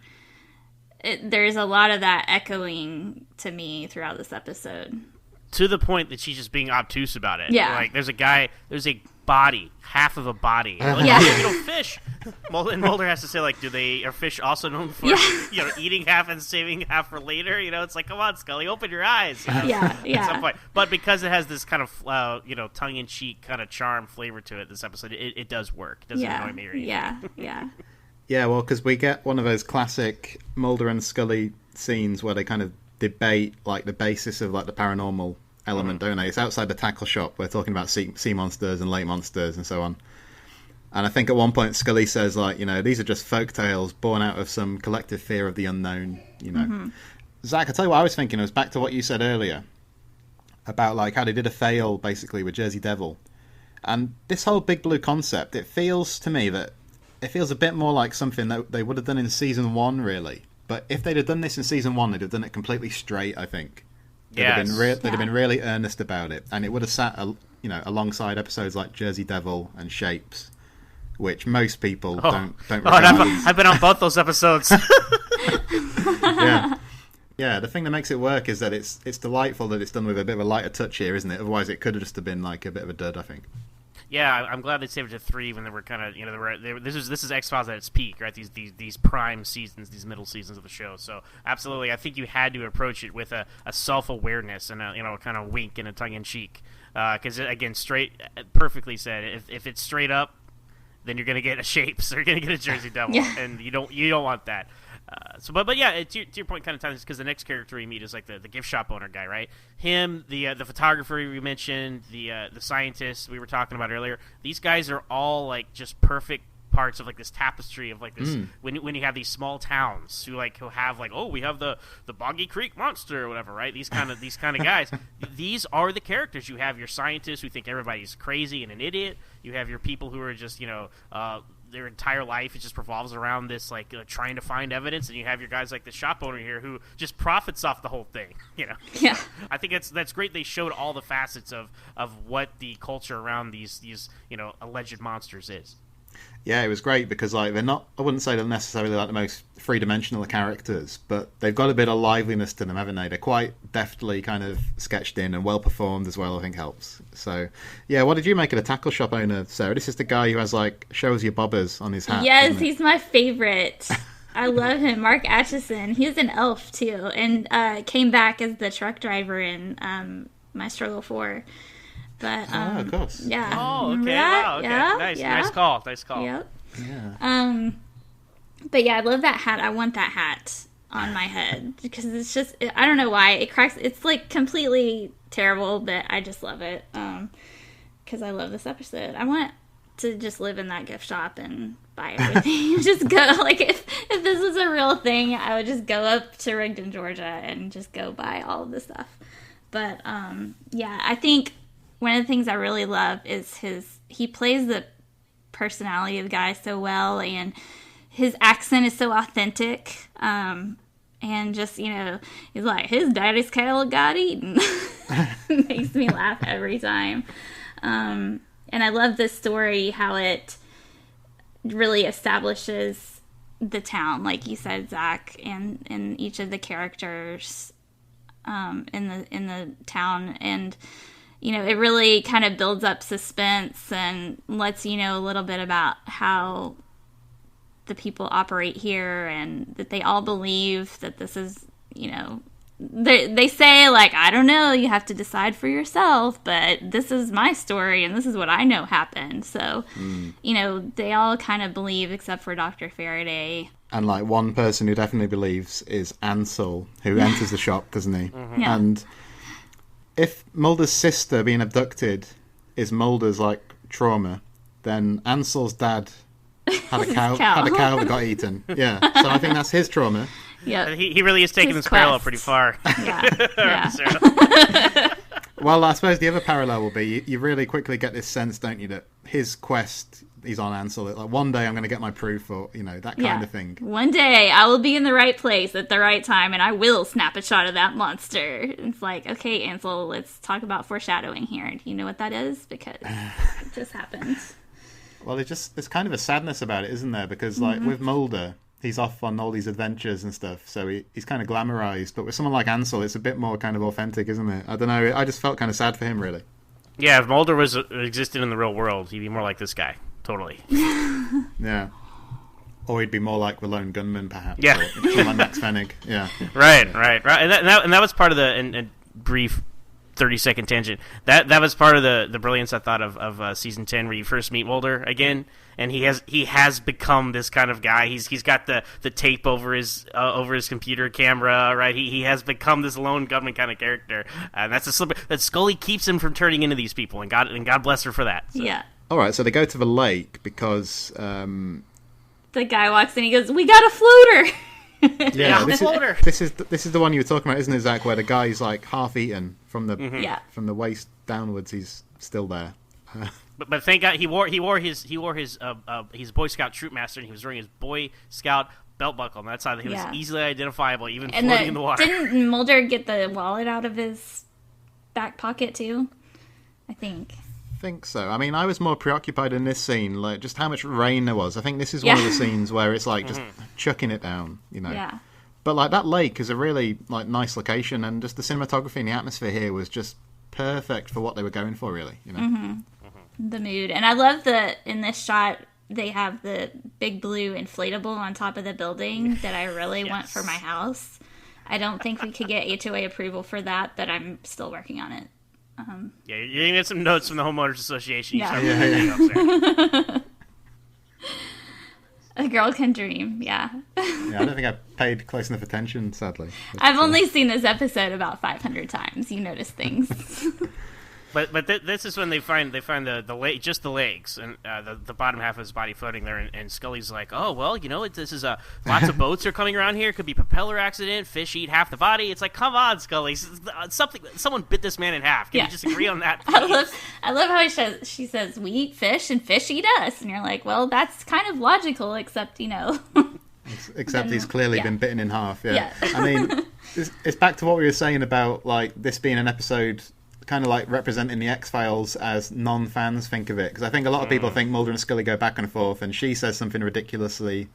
There's a lot of that echoing to me throughout this episode. To the point that she's just being obtuse about it. Yeah. Like, there's a body, half of a body. Like, Yeah. You know, fish. And Mulder has to say, like, are fish also known for, you know, eating half and saving half for later? You know, it's like, come on, Scully, open your eyes. You know, Yeah. At some point. But because it has this kind of, you know, tongue-in-cheek kind of charm flavor to it, this episode, it does work. It doesn't annoy me or anything. Yeah. Yeah, well, because we get one of those classic Mulder and Scully scenes where they kind of debate like the basis of like the paranormal element, don't they? It's outside the tackle shop. We're talking about sea monsters and lake monsters and so on. And I think at one point Scully says, like, you know, these are just folk tales born out of some collective fear of the unknown, you know. Zach, I tell you what I was thinking. It was back to what you said earlier about like how they did a fail basically with Jersey Devil. And this whole Big Blue concept, it feels to me that it feels a bit more like something that they would have done in season 1, really. But if they'd have done this in season 1, they'd have done it completely straight, I think. They'd have been really earnest about it, and it would have sat, you know, alongside episodes like Jersey Devil and Shapes, which most people don't regard. I've been on both those episodes. Yeah. The thing that makes it work is that it's delightful that it's done with a bit of a lighter touch here, isn't it? Otherwise, it could have just have been like a bit of a dud, I think. Yeah, I'm glad they saved it to 3 when they were kind of, you know, this is X-Files at its peak, right? These prime seasons, these middle seasons of the show. So absolutely, I think you had to approach it with a self-awareness and a, you know, kind of wink and a tongue-in-cheek. Because again, perfectly said. If it's straight up, then you're gonna get a Shapes or you're gonna get a Jersey Devil, and you don't want that. But yeah, to your point, kind of times because the next character we meet is like the gift shop owner guy, right? Him, the photographer we mentioned, the scientist we were talking about earlier. These guys are all like just perfect parts of like this tapestry of like this when you have these small towns who have like, oh, we have the Boggy Creek monster or whatever, right? These kind of guys. These are the characters. You have your scientists who think everybody's crazy and an idiot. You have your people who are just, you know, their entire life it just revolves around this like trying to find evidence, and you have your guys like the shop owner here who just profits off the whole thing, you know. Yeah. I think that's great. They showed all the facets of what the culture around these you know alleged monsters is. Yeah, it was great because like they're not, I wouldn't say they're necessarily like the most three-dimensional characters, but they've got a bit of liveliness to them, haven't they? They're quite deftly kind of sketched in and well performed as well, I think helps. So, yeah, what did you make of the tackle shop owner, Sarah? This is the guy who has like shows your bobbers on his hat. Yes, he's my favorite. I love him. Mark Atchison. He was an elf too, and came back as the truck driver in My Struggle 4. But of course. yeah. Oh, Remember okay. that? Wow. Okay. Yeah, Nice. yeah. Nice call. Nice call. Yep. Yeah. But yeah, I love that hat. I want that hat on my head because it's just, I don't know why it cracks. It's like completely terrible, but I just love it because I love this episode. I want to just live in that gift shop and buy everything. Just go, like, if this was a real thing, I would just go up to Rigdon, Georgia and just go buy all of the stuff. But yeah, I think one of the things I really love is he plays the personality of the guy so well, and his accent is so authentic. And just, you know, he's like, his daddy's cattle got eaten. It makes me laugh every time. And I love this story, how it really establishes the town, like you said, Zach, and each of the characters in the town. And, you know, it really kind of builds up suspense and lets you know a little bit about how the people operate here, and that they all believe that this is, you know, they say, like, I don't know, you have to decide for yourself, but this is my story and this is what I know happened. So, you know, they all kind of believe, except for Dr. Faraday. And like one person who definitely believes is Ansel, who enters the shop, doesn't he? Yeah. And if Mulder's sister being abducted is Mulder's like trauma, then Ansel's dad had a cow that got eaten. Yeah, so I think that's his trauma. Yeah, He really is taking His this parallel quest. pretty far. yeah. Sarah. Well, I suppose the other parallel will be you really quickly get this sense, don't you, that his quest, he's on Ansel. Like, one day I'm going to get my proof, or, you know, that kind of thing. One day I will be in the right place at the right time, and I will snap a shot of that monster. It's like, okay, Ansel, let's talk about foreshadowing here. Do you know what that is? Because it just happened. Well, there's kind of a sadness about it, isn't there? Because like with Mulder, he's off on all these adventures and stuff, so he's kind of glamorized. But with someone like Ansel, it's a bit more kind of authentic, isn't it? I don't know. I just felt kind of sad for him, really. Yeah, if Mulder existed in the real world, he'd be more like this guy. Totally. Yeah. Or he'd be more like the Lone Gunman, perhaps. Yeah. Or someone like Max Fennig. Yeah. Right. And that was part of the brief 30-second tangent. That was part of the brilliance, I thought, of season 10, where you first meet Mulder again, and he has become this kind of guy. He's got the tape over his computer camera, right? He has become this lone gunman kind of character, and that's a slip that Scully keeps him from turning into these people, and God bless her for that. So. Yeah. All right, so they go to the lake because The guy walks in, he goes, "We got a floater." Yeah, this is the one you were talking about, isn't it, Zach? Where the guy's like half eaten from the from the waist downwards. He's still there. But thank God he wore his Boy Scout troop master, and he was wearing his Boy Scout belt buckle, and that's how he was easily identifiable, even floating in the water. Didn't Mulder get the wallet out of his back pocket too? I think So. I mean, I was more preoccupied in this scene, like just how much rain there was. I think this is one of the scenes where it's like just chucking it down, you know. Yeah. But like that lake is a really like nice location, and just the cinematography and the atmosphere here was just perfect for what they were going for, really. You know. The mood. And I love that in this shot they have the big blue inflatable on top of the building that I really want for my house. I don't think we could get HOA approval for that, but I'm still working on it. Yeah, you're going to get some notes from the Homeowners Association. Yeah. A girl can dream, yeah. Yeah, I don't think I paid close enough attention, sadly. But, I've only seen this episode about 500 times. You notice things. But this is when they find the leg, just the legs, and the bottom half of his body floating there, and Scully's like, oh well, you know, this is lots of boats are coming around here. It could be propeller accident. Fish eat half the body. It's like, come on, Scully, someone bit this man in half. Can you just agree on that? I love how she says we eat fish and fish eat us, and you're like, well, that's kind of logical, except you know. Except he's clearly been bitten in half. Yeah. I mean, it's back to what we were saying about like this being an episode kind of like representing the X-Files as non-fans think of it, because I think a lot of people think Mulder and Scully go back and forth, and she says something ridiculously,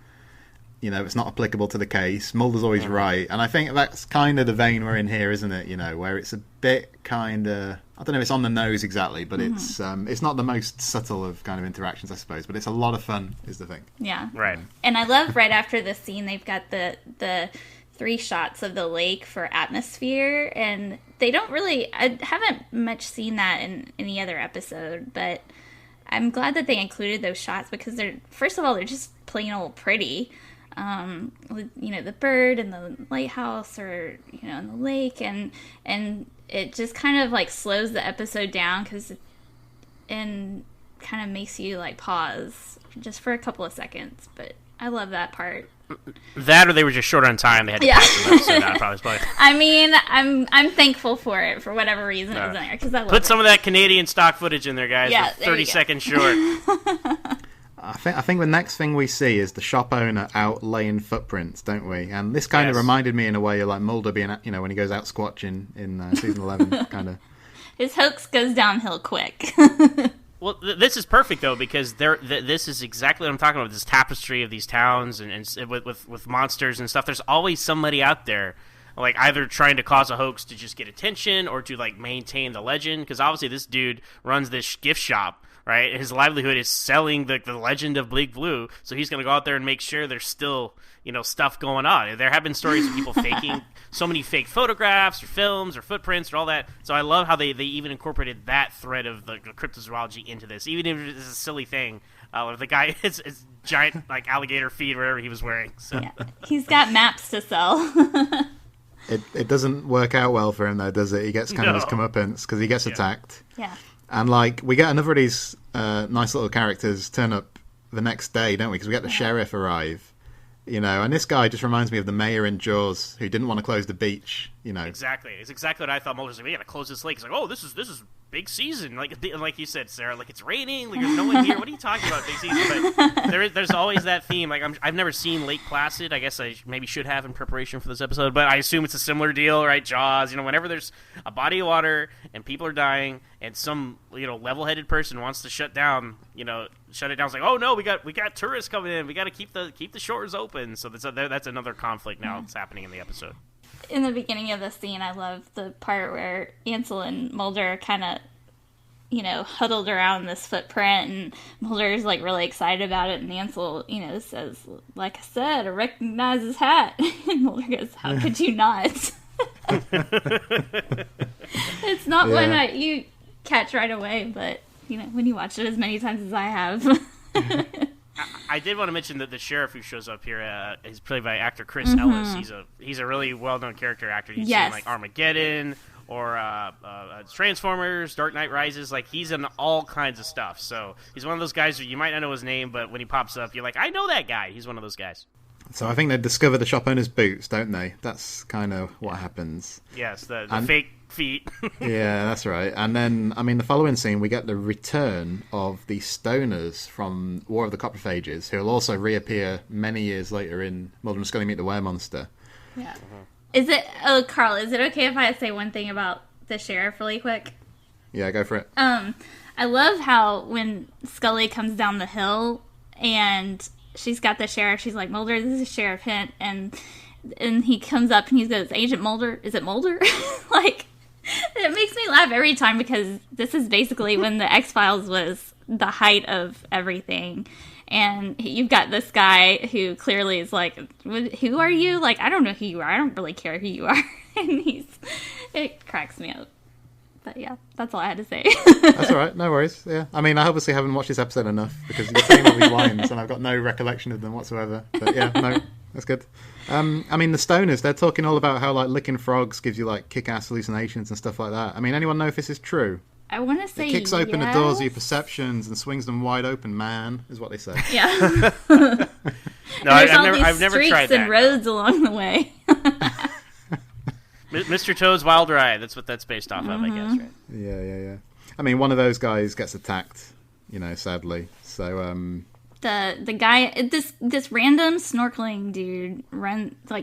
you know, it's not applicable to the case. Mulder's always right, and I think that's kind of the vein we're in here, isn't it? You know, where it's a bit kind of, I don't know if it's on the nose exactly, but it's not the most subtle of kind of interactions, I suppose, but it's a lot of fun, is the thing. Yeah. Right. And I love right after this scene, they've got the 3 shots of the lake for atmosphere, and they don't really, I haven't much seen that in any other episode, but I'm glad that they included those shots because they're, first of all, they're just plain old pretty. With, the bird and the lighthouse, or, in the lake, and it just kind of like slows the episode down and kind of makes you like pause just for a couple of seconds. But I love that part. That, or they were just short on time. They had to pass the episode out, probably. I mean, I'm thankful for it for whatever reason it was in there, because I love Put some of that Canadian stock footage in there, guys. Yeah, with 30 seconds short. I think the next thing we see is the shop owner out laying footprints, don't we? And this kind of reminded me in a way of like Mulder being, when he goes out squatching in season 11, kind of. His hoax goes downhill quick. Well, this is perfect though, because this is exactly what I'm talking about. This tapestry of these towns and with monsters and stuff. There's always somebody out there, like either trying to cause a hoax to just get attention or to like maintain the legend. Because obviously this dude runs this gift shop. Right, his livelihood is selling the legend of Bleak Blue, so he's going to go out there and make sure there's still, stuff going on. There have been stories of people faking so many fake photographs or films or footprints or all that. So I love how they even incorporated that thread of the cryptozoology into this, even if it's a silly thing. The guy is giant like alligator feet wherever he was wearing. So. Yeah. He's got maps to sell. It doesn't work out well for him though, does it? He gets kind of his comeuppance because he gets attacked. Yeah. And, like, we get another of these nice little characters turn up the next day, don't we? Because we get the sheriff arrive, and this guy just reminds me of the mayor in Jaws who didn't want to close the beach, Exactly. It's exactly what I thought. Mulder's like, we got to close this lake. It's like, oh, this is big season. Like you said, Sarah, like it's raining. Like there's no one here. What are you talking about, big season? But there's always that theme. Like I've never seen Lake Placid. I guess I maybe should have in preparation for this episode. But I assume it's a similar deal, right? Jaws. Whenever there's a body of water and people are dying, and some level-headed person wants to shut it down. It's like, oh no, we got tourists coming in. We got to keep the shores open. So that's another conflict now that's happening in the episode. In the beginning of the scene, I love the part where Ansel and Mulder kind of, huddled around this footprint, and Mulder's like really excited about it, and Ansel, says, like I said, I recognize his hat. And Mulder goes, how could you not? It's not one that you catch right away, but, when you watch it as many times as I have. I did want to mention that the sheriff who shows up here is played by actor Chris Ellis. He's a really well-known character actor. You've seen like Armageddon or Transformers, Dark Knight Rises. Like he's in all kinds of stuff. So he's one of those guys who you might not know his name, but when he pops up, you're like, I know that guy. He's one of those guys. So I think they discover the shop owner's boots, don't they? That's kind of what happens. Yes, the fake feet. Yeah, that's right. And then, the following scene, we get the return of the stoners from War of the Coprophages, who will also reappear many years later in Mulder and Scully Meet the Were-Monster. Yeah. Carl, is it okay if I say one thing about the sheriff really quick? Yeah, go for it. I love how when Scully comes down the hill and she's got the sheriff, she's like, Mulder, this is Sheriff Hint, and he comes up and he goes, Agent Mulder, is it Mulder? Like, it makes me laugh every time because this is basically when the X-Files was the height of everything. And you've got this guy who clearly is like, who are you? Like, I don't know who you are. I don't really care who you are. And it cracks me up. But yeah, that's all I had to say. That's all right. No worries. Yeah. I obviously haven't watched this episode enough because you're saying all these lines and I've got no recollection of them whatsoever. But yeah, no, that's good. The stoners, they're talking all about how, like, licking frogs gives you, like, kick-ass hallucinations and stuff like that. anyone know if this is true? I want to say it kicks open the doors of your perceptions and swings them wide open, man, is what they say. Yeah. No, I've never tried that. And roads along the way. Mr. Toad's Wild Ride, that's what that's based off of, I guess, right? Yeah. One of those guys gets attacked, sadly. So, the guy, this random snorkeling dude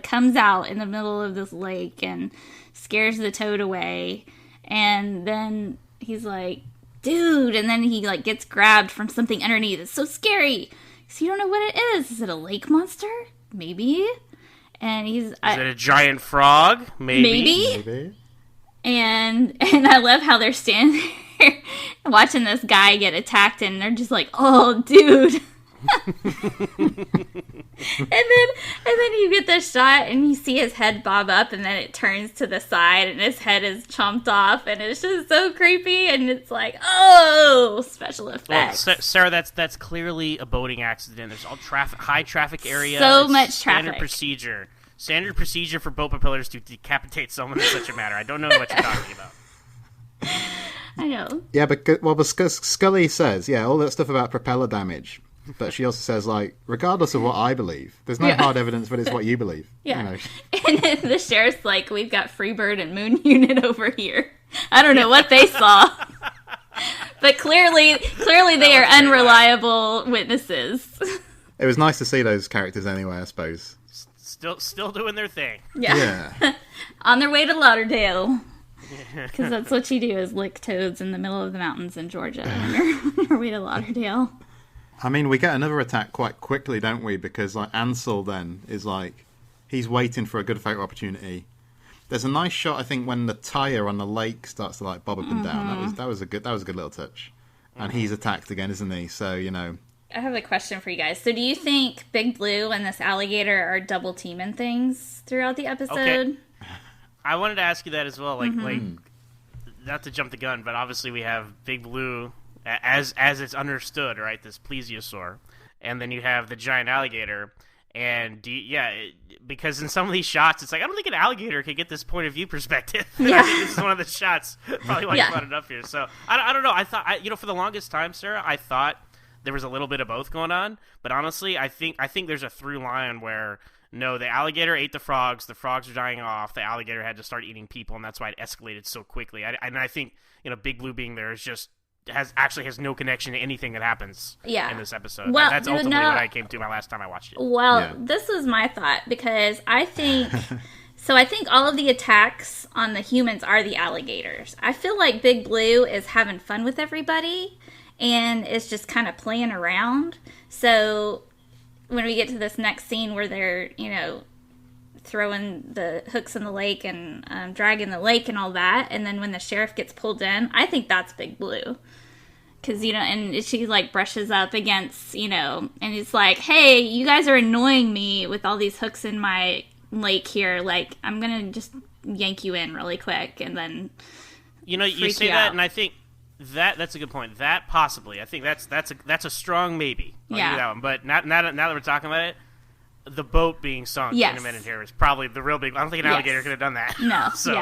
comes out in the middle of this lake and scares the toad away, and then he's like, dude, and then he like gets grabbed from something underneath. It's so scary because you don't know what it is. Is it a lake monster? Maybe. And is it a giant frog? Maybe. And I love how they're standing there watching this guy get attacked, and they're just like, oh, dude. And then you get the shot and you see his head bob up and then it turns to the side and his head is chomped off and it's just so creepy and it's like, oh, special effects. Well, Sarah, that's clearly a boating accident. There's all high traffic area. So it's much standard traffic. Standard procedure for boat propellers to decapitate someone in such a manner. I don't know what you're talking about. I know. Yeah, but Scully says, all that stuff about propeller damage. But she also says, like, regardless of what I believe, there's no hard evidence, but it's what you believe. Yeah. You know. And then the sheriff's like, we've got Freebird and Moon Unit over here. I don't know what they saw. But clearly they are unreliable witnesses. It was nice to see those characters anyway, I suppose. Still doing their thing. Yeah. On their way to Lauderdale. Because that's what you do, is lick toads in the middle of the mountains in Georgia when you're on your way to Lauderdale. I mean, we get another attack quite quickly, don't we? Because like Ansel then is like, he's waiting for a good photo opportunity. There's a nice shot, I think, when the tire on the lake starts to like bob up and down. That was a good little touch. And he's attacked again, isn't he? So, you know. I have a question for you guys. So do you think Big Blue and this alligator are double teaming things throughout the episode? Okay. I wanted to ask you that as well. Like, not to jump the gun, but obviously we have Big Blue as it's understood, right? This plesiosaur, and then you have the giant alligator. And because in some of these shots, it's like I don't think an alligator can get this point of view perspective. Yeah. I think this is one of the shots, probably why you brought it up here. So I don't know. I thought for the longest time, Sarah, I thought there was a little bit of both going on. But honestly, I think there's a through line where no, the alligator ate the frogs are dying off. The alligator had to start eating people, and that's why it escalated so quickly. And I think Big Blue being there is just has no connection to anything that happens in this episode. Well, that's ultimately what I came to my last time I watched it. Well, this was my thought, because I think I think all of the attacks on the humans are the alligators. I feel like Big Blue is having fun with everybody and is just kind of playing around. So when we get to this next scene where they're, throwing the hooks in the lake and dragging the lake and all that, and then when the sheriff gets pulled in, I think that's Big Blue. Because, and she, like, brushes up against, and it's like, hey, you guys are annoying me with all these hooks in my lake here. Like, I'm going to just yank you in really quick and then you say that, and I think that's a good point. That possibly. I think that's a strong maybe. I'll give you that one. But now that we're talking about it, the boat being sunk in a minute here is probably the real big. I don't think an alligator could have done that. No. So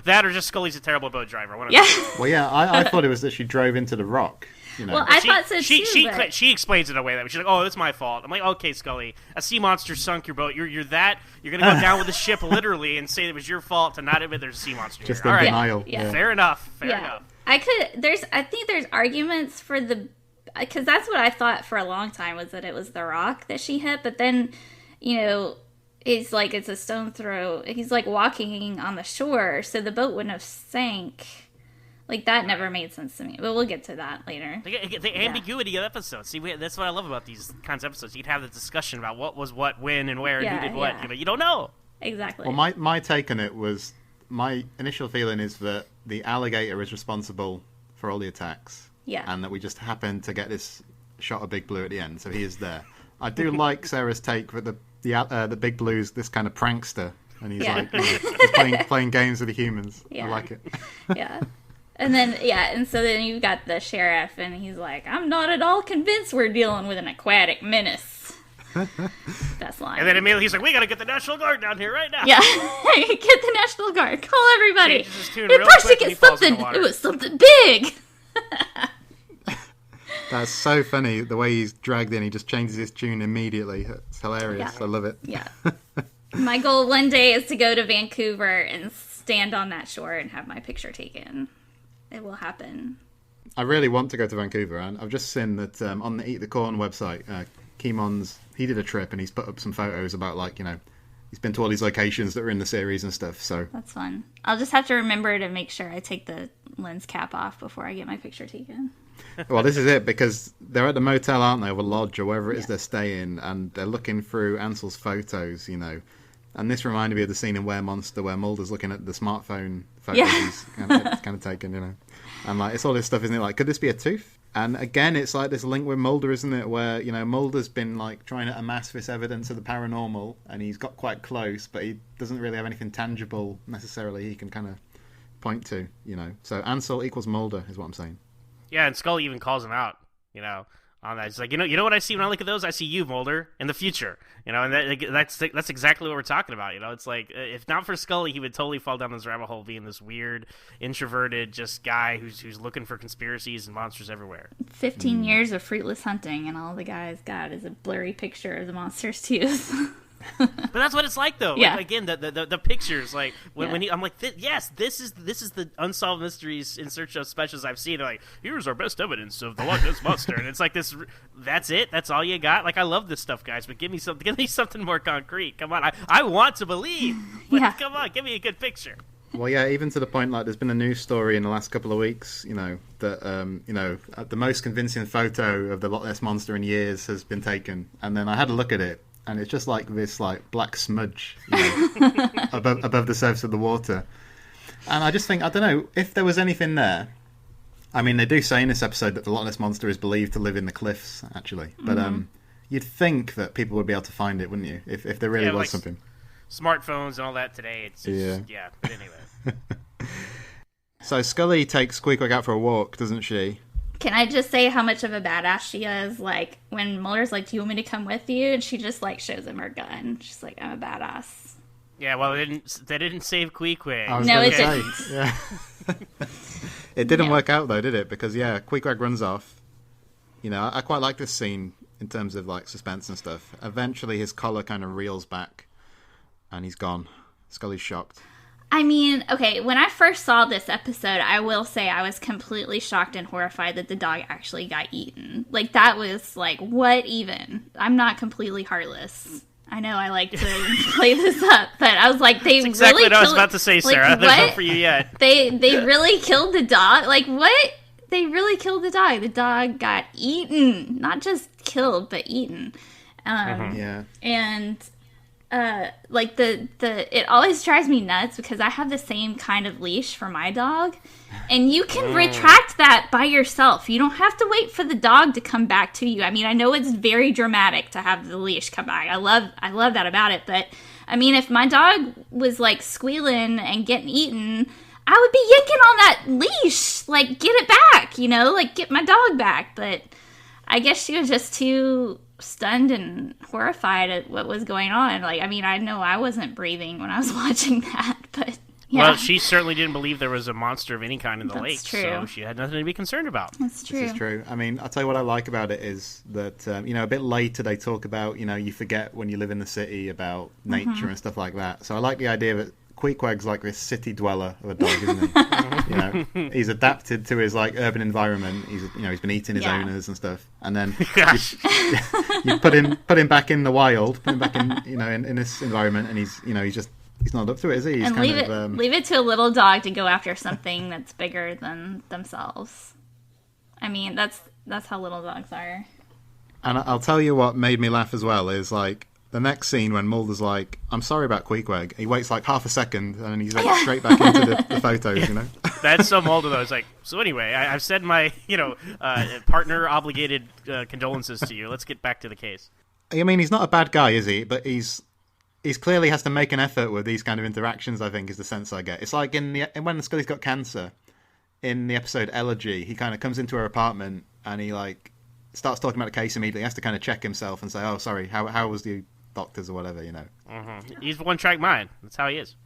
that or just Scully's a terrible boat driver. I thought it was that she drove into the rock. Well, I thought so too. She explains it away that way. She's like, "Oh, it's my fault." I'm like, "Okay, Scully, a sea monster sunk your boat. You're gonna go down with the ship literally and say it was your fault to not admit there's a sea monster just here." in All denial. right. Yeah. Fair enough. I think there's arguments for because that's what I thought for a long time, was that it was the rock that she hit, but then, it's like it's a stone throw. He's like walking on the shore, so the boat wouldn't have sank. Like, that never made sense to me. But we'll get to that later. The ambiguity of episodes. See, that's what I love about these kinds of episodes. You'd have the discussion about what was what, when, and where, and who did what. You don't know. Exactly. Well, my take on it was, my initial feeling is that the alligator is responsible for all the attacks. Yeah. And that we just happened to get this shot of Big Blue at the end, so he is there. I do like Sarah's take that the Big Blue's this kind of prankster, and he's he's playing games with the humans. Yeah. I like it. Yeah. And then, and so then you've got the sheriff, and he's like, I'm not at all convinced we're dealing with an aquatic menace. Best line. And then immediately he's like, we gotta get the National Guard down here right now. Yeah. Get the National Guard. Call everybody. It pushed to get something. It was something big. That's so funny, the way he's dragged in. He just changes his tune immediately. It's hilarious. Yeah. I love it. Yeah. My goal one day is to go to Vancouver and stand on that shore and have my picture taken. It will happen. I really want to go to Vancouver, and I've just seen that on the Eat the Corn website, he did a trip, and he's put up some photos about, he's been to all these locations that are in the series and stuff, so... That's fun. I'll just have to remember to make sure I take the lens cap off before I get my picture taken. Well, this is it, because they're at the motel, aren't they, or the lodge, or wherever it is they're staying, and they're looking through Ansel's photos, And this reminded me of the scene in Were Monster where Mulder's looking at the smartphone photos he's kind of taken, And it's all this stuff, isn't it? Like, could this be a tooth? And again, it's like this link with Mulder, isn't it? Where, Mulder's been like trying to amass this evidence of the paranormal, and he's got quite close, but he doesn't really have anything tangible necessarily he can kind of point to, So Ansel equals Mulder is what I'm saying. Yeah, and Scully even calls him out, on that. It's like, you know what I see when I look at those? I see you, Mulder, in the future, and that's exactly what we're talking about. It's like, if not for Scully, he would totally fall down this rabbit hole, being this weird, introverted, just guy who's looking for conspiracies and monsters everywhere. 15 years of fruitless hunting, and all the guy's got is a blurry picture of the monster's tooth. But that's what it's like, though. Yeah. Like, again, the pictures, like when I'm like, yes, this is the unsolved mysteries in search of specials I've seen. They're like, here's our best evidence of the Loch Ness monster, and it's like this. That's it. That's all you got. Like, I love this stuff, guys, but give me something more concrete. Come on, I want to believe, but come on, give me a good picture. Well, yeah, even to the point, like, there's been a news story in the last couple of weeks, that the most convincing photo of the Loch Ness monster in years has been taken, and then I had a look at it. And it's just like this, like, black smudge above the surface of the water. And I just think, I don't know, if there was anything there. I mean, they do say in this episode that the Loch Ness monster is believed to live in the cliffs, actually. But you'd think that people would be able to find it, wouldn't you? If there really was like something. Smartphones and all that today. It's just, yeah. But anyway. So Scully takes Queequeg out for a walk, doesn't she? Can I just say how much of a badass she is? Like, when Mulder's like, do you want me to come with you? And she just, like, shows him her gun. She's like, I'm a badass. Yeah, well, they didn't save Queequeg. No, it didn't. Yeah. It didn't work out, though, did it? Because, Queequeg runs off. I quite like this scene in terms of, like, suspense and stuff. Eventually, his collar kind of reels back, and he's gone. Scully's shocked. I mean, okay, when I first saw this episode, I will say I was completely shocked and horrified that the dog actually got eaten. Like, that was, like, what even? I'm not completely heartless. I know I like to play this up, but I was like, they That's exactly really what I was about to say, Sarah. Like, There's hope for you yet. They really killed the dog? Like, what? They really killed the dog. The dog got eaten. Not just killed, but eaten. Yeah. And... like it always drives me nuts because I have the same kind of leash for my dog, and you can retract that by yourself. You don't have to wait for the dog to come back to you. I mean, I know it's very dramatic to have the leash come back. I love that about it, but I mean, if my dog was like squealing and getting eaten, I would be yanking on that leash, like, get it back, like, get my dog back. But I guess she was just too stunned and horrified at what was going on. Like, I mean, I know I wasn't breathing when I was watching that, but yeah. Well, she certainly didn't believe there was a monster of any kind in the lake, true. So she had nothing to be concerned about. That's true. This is true. I mean, I'll tell you what I like about it is that, a bit later they talk about, you forget when you live in the city about nature and stuff like that. So I like the idea that Queequeg's like this city dweller of a dog, isn't he? He's adapted to his, like, urban environment. He's been eating his owners and stuff. And then you put him back in the wild, put him back in, in this environment, and he's not up to it, is he? He's and leave it to a little dog to go after something that's bigger than themselves. I mean, that's how little dogs are. And I'll tell you what made me laugh as well is, like, the next scene when Mulder's like, I'm sorry about Queequeg. He waits like half a second and then he's like straight back into the photos, That's so Mulder, though. It's like, so anyway, I've said my, partner-obligated condolences to you. Let's get back to the case. I mean, he's not a bad guy, is he? But he's clearly has to make an effort with these kind of interactions, I think, is the sense I get. It's like when Scully's got cancer, in the episode Elegy, he kind of comes into her apartment and he, like, starts talking about the case immediately. He has to kind of check himself and say, oh, sorry, how was the doctors or whatever, He's one-track mind. That's how he is.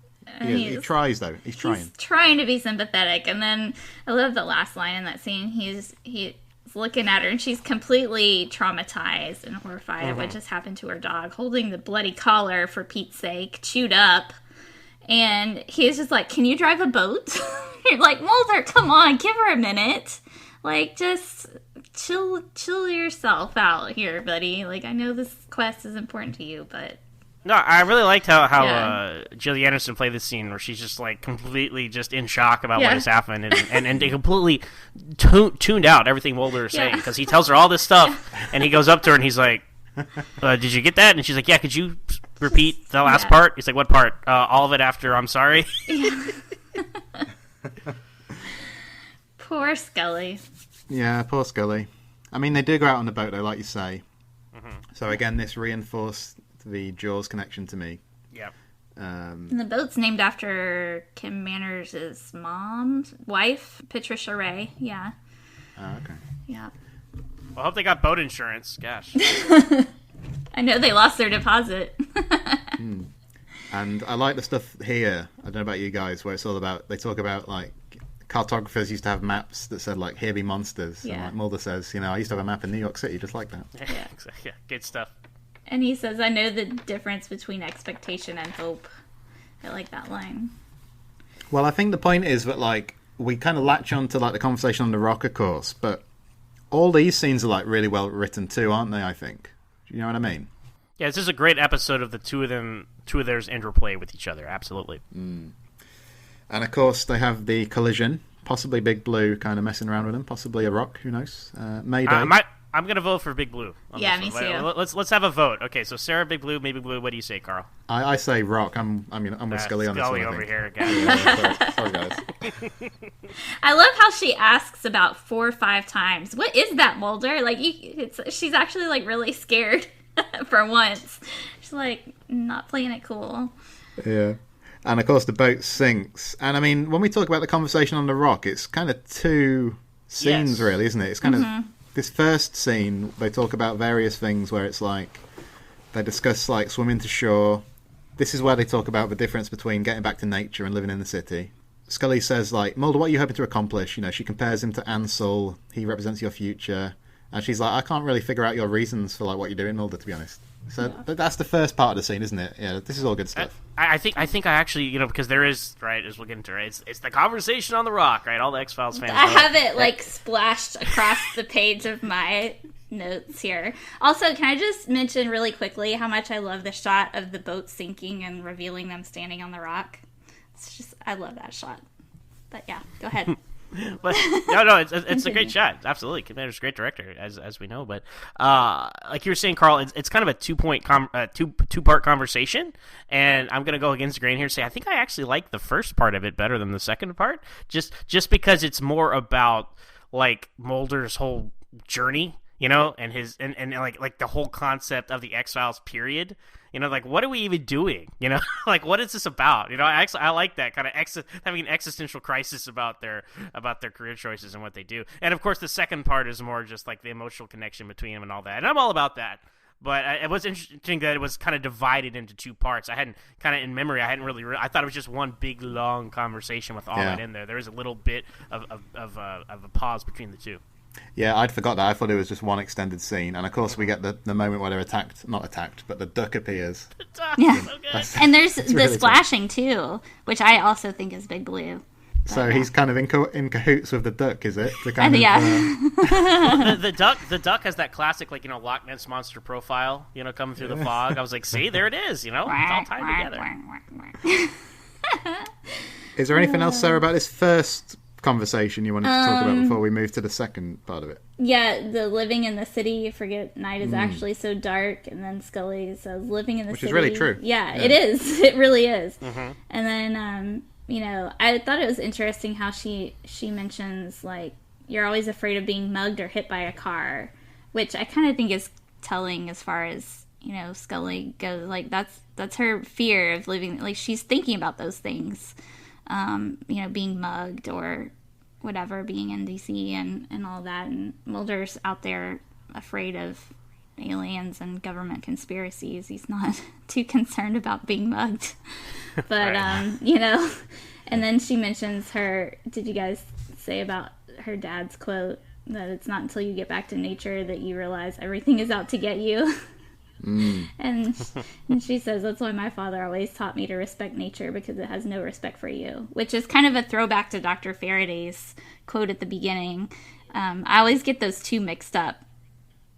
He tries, though. He's trying. He's trying to be sympathetic. And then I love the last line in that scene. He's looking at her, and she's completely traumatized and horrified at what just happened to her dog, holding the bloody collar, for Pete's sake, chewed up. And he's just like, can you drive a boat? You're like, Mulder, come on, give her a minute. Like, just chill yourself out here, buddy. Like, I know this quest is important to you, but... No, I really liked how Gillian Anderson played this scene where she's just, like, completely just in shock about what has happened and they completely tuned out everything Mulder is saying, because he tells her all this stuff and he goes up to her and he's like, did you get that? And she's like, yeah, could you repeat the last part? He's like, what part? All of it after I'm sorry? Poor Scully. Yeah, poor Scully. I mean, they do go out on the boat, though, like you say. So again, this reinforced the Jaws connection to me. Yeah. And the boat's named after Kim Manners' mom's wife, Patricia Ray. Yeah. Oh, okay. Yeah. Well, I hope they got boat insurance. Gosh. I know they lost their deposit. And I like the stuff here. I don't know about you guys, where it's all about. They talk about like cartographers used to have maps that said like "Here be monsters." Yeah. And like Mulder says, I used to have a map in New York City just like that. Yeah. Yeah. Good stuff. And he says, I know the difference between expectation and hope. I like that line. Well, I think the point is that like we kind of latch on to like the conversation on the rock, of course, but all these scenes are like really well written too, aren't they? I think. Do you know what I mean? Yeah, this is a great episode of the two of theirs interplay with each other. Absolutely. And of course, they have the collision. Possibly Big Blue kind of messing around with them. Possibly a rock. Who knows? Mayday. I'm going to vote for Big Blue. Yeah, me too. Let's have a vote. Okay, so Sarah, Big Blue, maybe Blue. What do you say, Carl? I say rock. I'm with Scully on this one. Scully I over think. here, guys. Yeah, sorry, guys. I love how she asks about 4 or 5 times. What is that, Mulder? Like, she's actually like really scared for once. She's like not playing it cool. Yeah. And of course, the boat sinks. And I mean, when we talk about the conversation on the rock, it's kind of 2 scenes, really, isn't it? It's kind of this first scene. They talk about various things where it's like they discuss like swimming to shore. This is where they talk about the difference between getting back to nature and living in the city. Scully says, like, Mulder, what are you hoping to accomplish? She compares him to Ansel. He represents your future. And she's like, I can't really figure out your reasons for like what you're doing, Mulder, to be honest. So that's the first part of the scene, isn't it? Yeah, this is all good stuff. I think I actually, because there is, right, as we'll get into, right, it's the conversation on the rock, right? All the X-Files fans. I have it like splashed across the page of my notes here. Also, can I just mention really quickly how much I love the shot of the boat sinking and revealing them standing on the rock? It's just, I love that shot. But yeah, go ahead. But no, it's a great shot. Absolutely, Kim Manners is a great director, as we know. But like you were saying, Carl, it's kind of a two-part conversation, and I'm gonna go against the grain here and say I think I actually like the first part of it better than the second part, just because it's more about like Mulder's whole journey, and his and like the whole concept of the X-Files period. Like, what are we even doing? Like, what is this about? I like that kind of having an existential crisis about their career choices and what they do. And of course, the second part is more just like the emotional connection between them and all that. And I'm all about that. But it was interesting that it was kind of divided into 2 parts. I hadn't kind of in memory. I hadn't really. I thought it was just one big long conversation with all that in there. There was a little bit of a pause between the 2. Yeah, I'd forgot that. I thought it was just one extended scene. And of course, we get the moment where they're not attacked, but the duck appears. Yeah. So And there's the really splashing too, which I also think is Big Blue. So he's kind of in cahoots with the duck, is it? The the duck has that classic, like, Loch Ness monster profile, coming through the fog. I was like, see, there it is, it's all tied together. Is there anything else, Sarah, about this first conversation you wanted to talk about before we move to the second part of it? Yeah, the living in the city. You forget night is actually so dark, and then Scully says living in the city. Which is really true. Yeah, it is. It really is. And then, I thought it was interesting how she mentions, like, you're always afraid of being mugged or hit by a car, which I kind of think is telling as far as, Scully goes. Like, that's her fear of living. Like, she's thinking about those things. Being mugged or whatever, being in DC and all that. And Mulder's out there afraid of aliens and government conspiracies. He's not too concerned about being mugged. But, and then she mentions did you guys say about her dad's quote that it's not until you get back to nature that you realize everything is out to get you? And she says, that's why my father always taught me to respect nature, because it has no respect for you, which is kind of a throwback to Dr. Faraday's quote at the beginning. I always get those 2 mixed up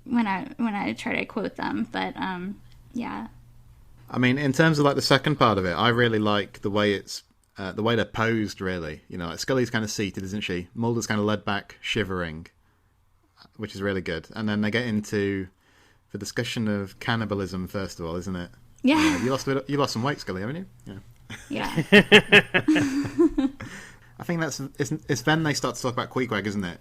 when I try to quote them, but yeah. I mean, in terms of like the second part of it, I really like the way it's the way they're posed, really. Like Scully's kind of seated, isn't she? Mulder's kind of led back, shivering, which is really good. And then they get into the discussion of cannibalism, first of all, isn't it? Yeah. You lost some weight, Scully, haven't you? Yeah. I think it's then they start to talk about Queequeg, isn't it?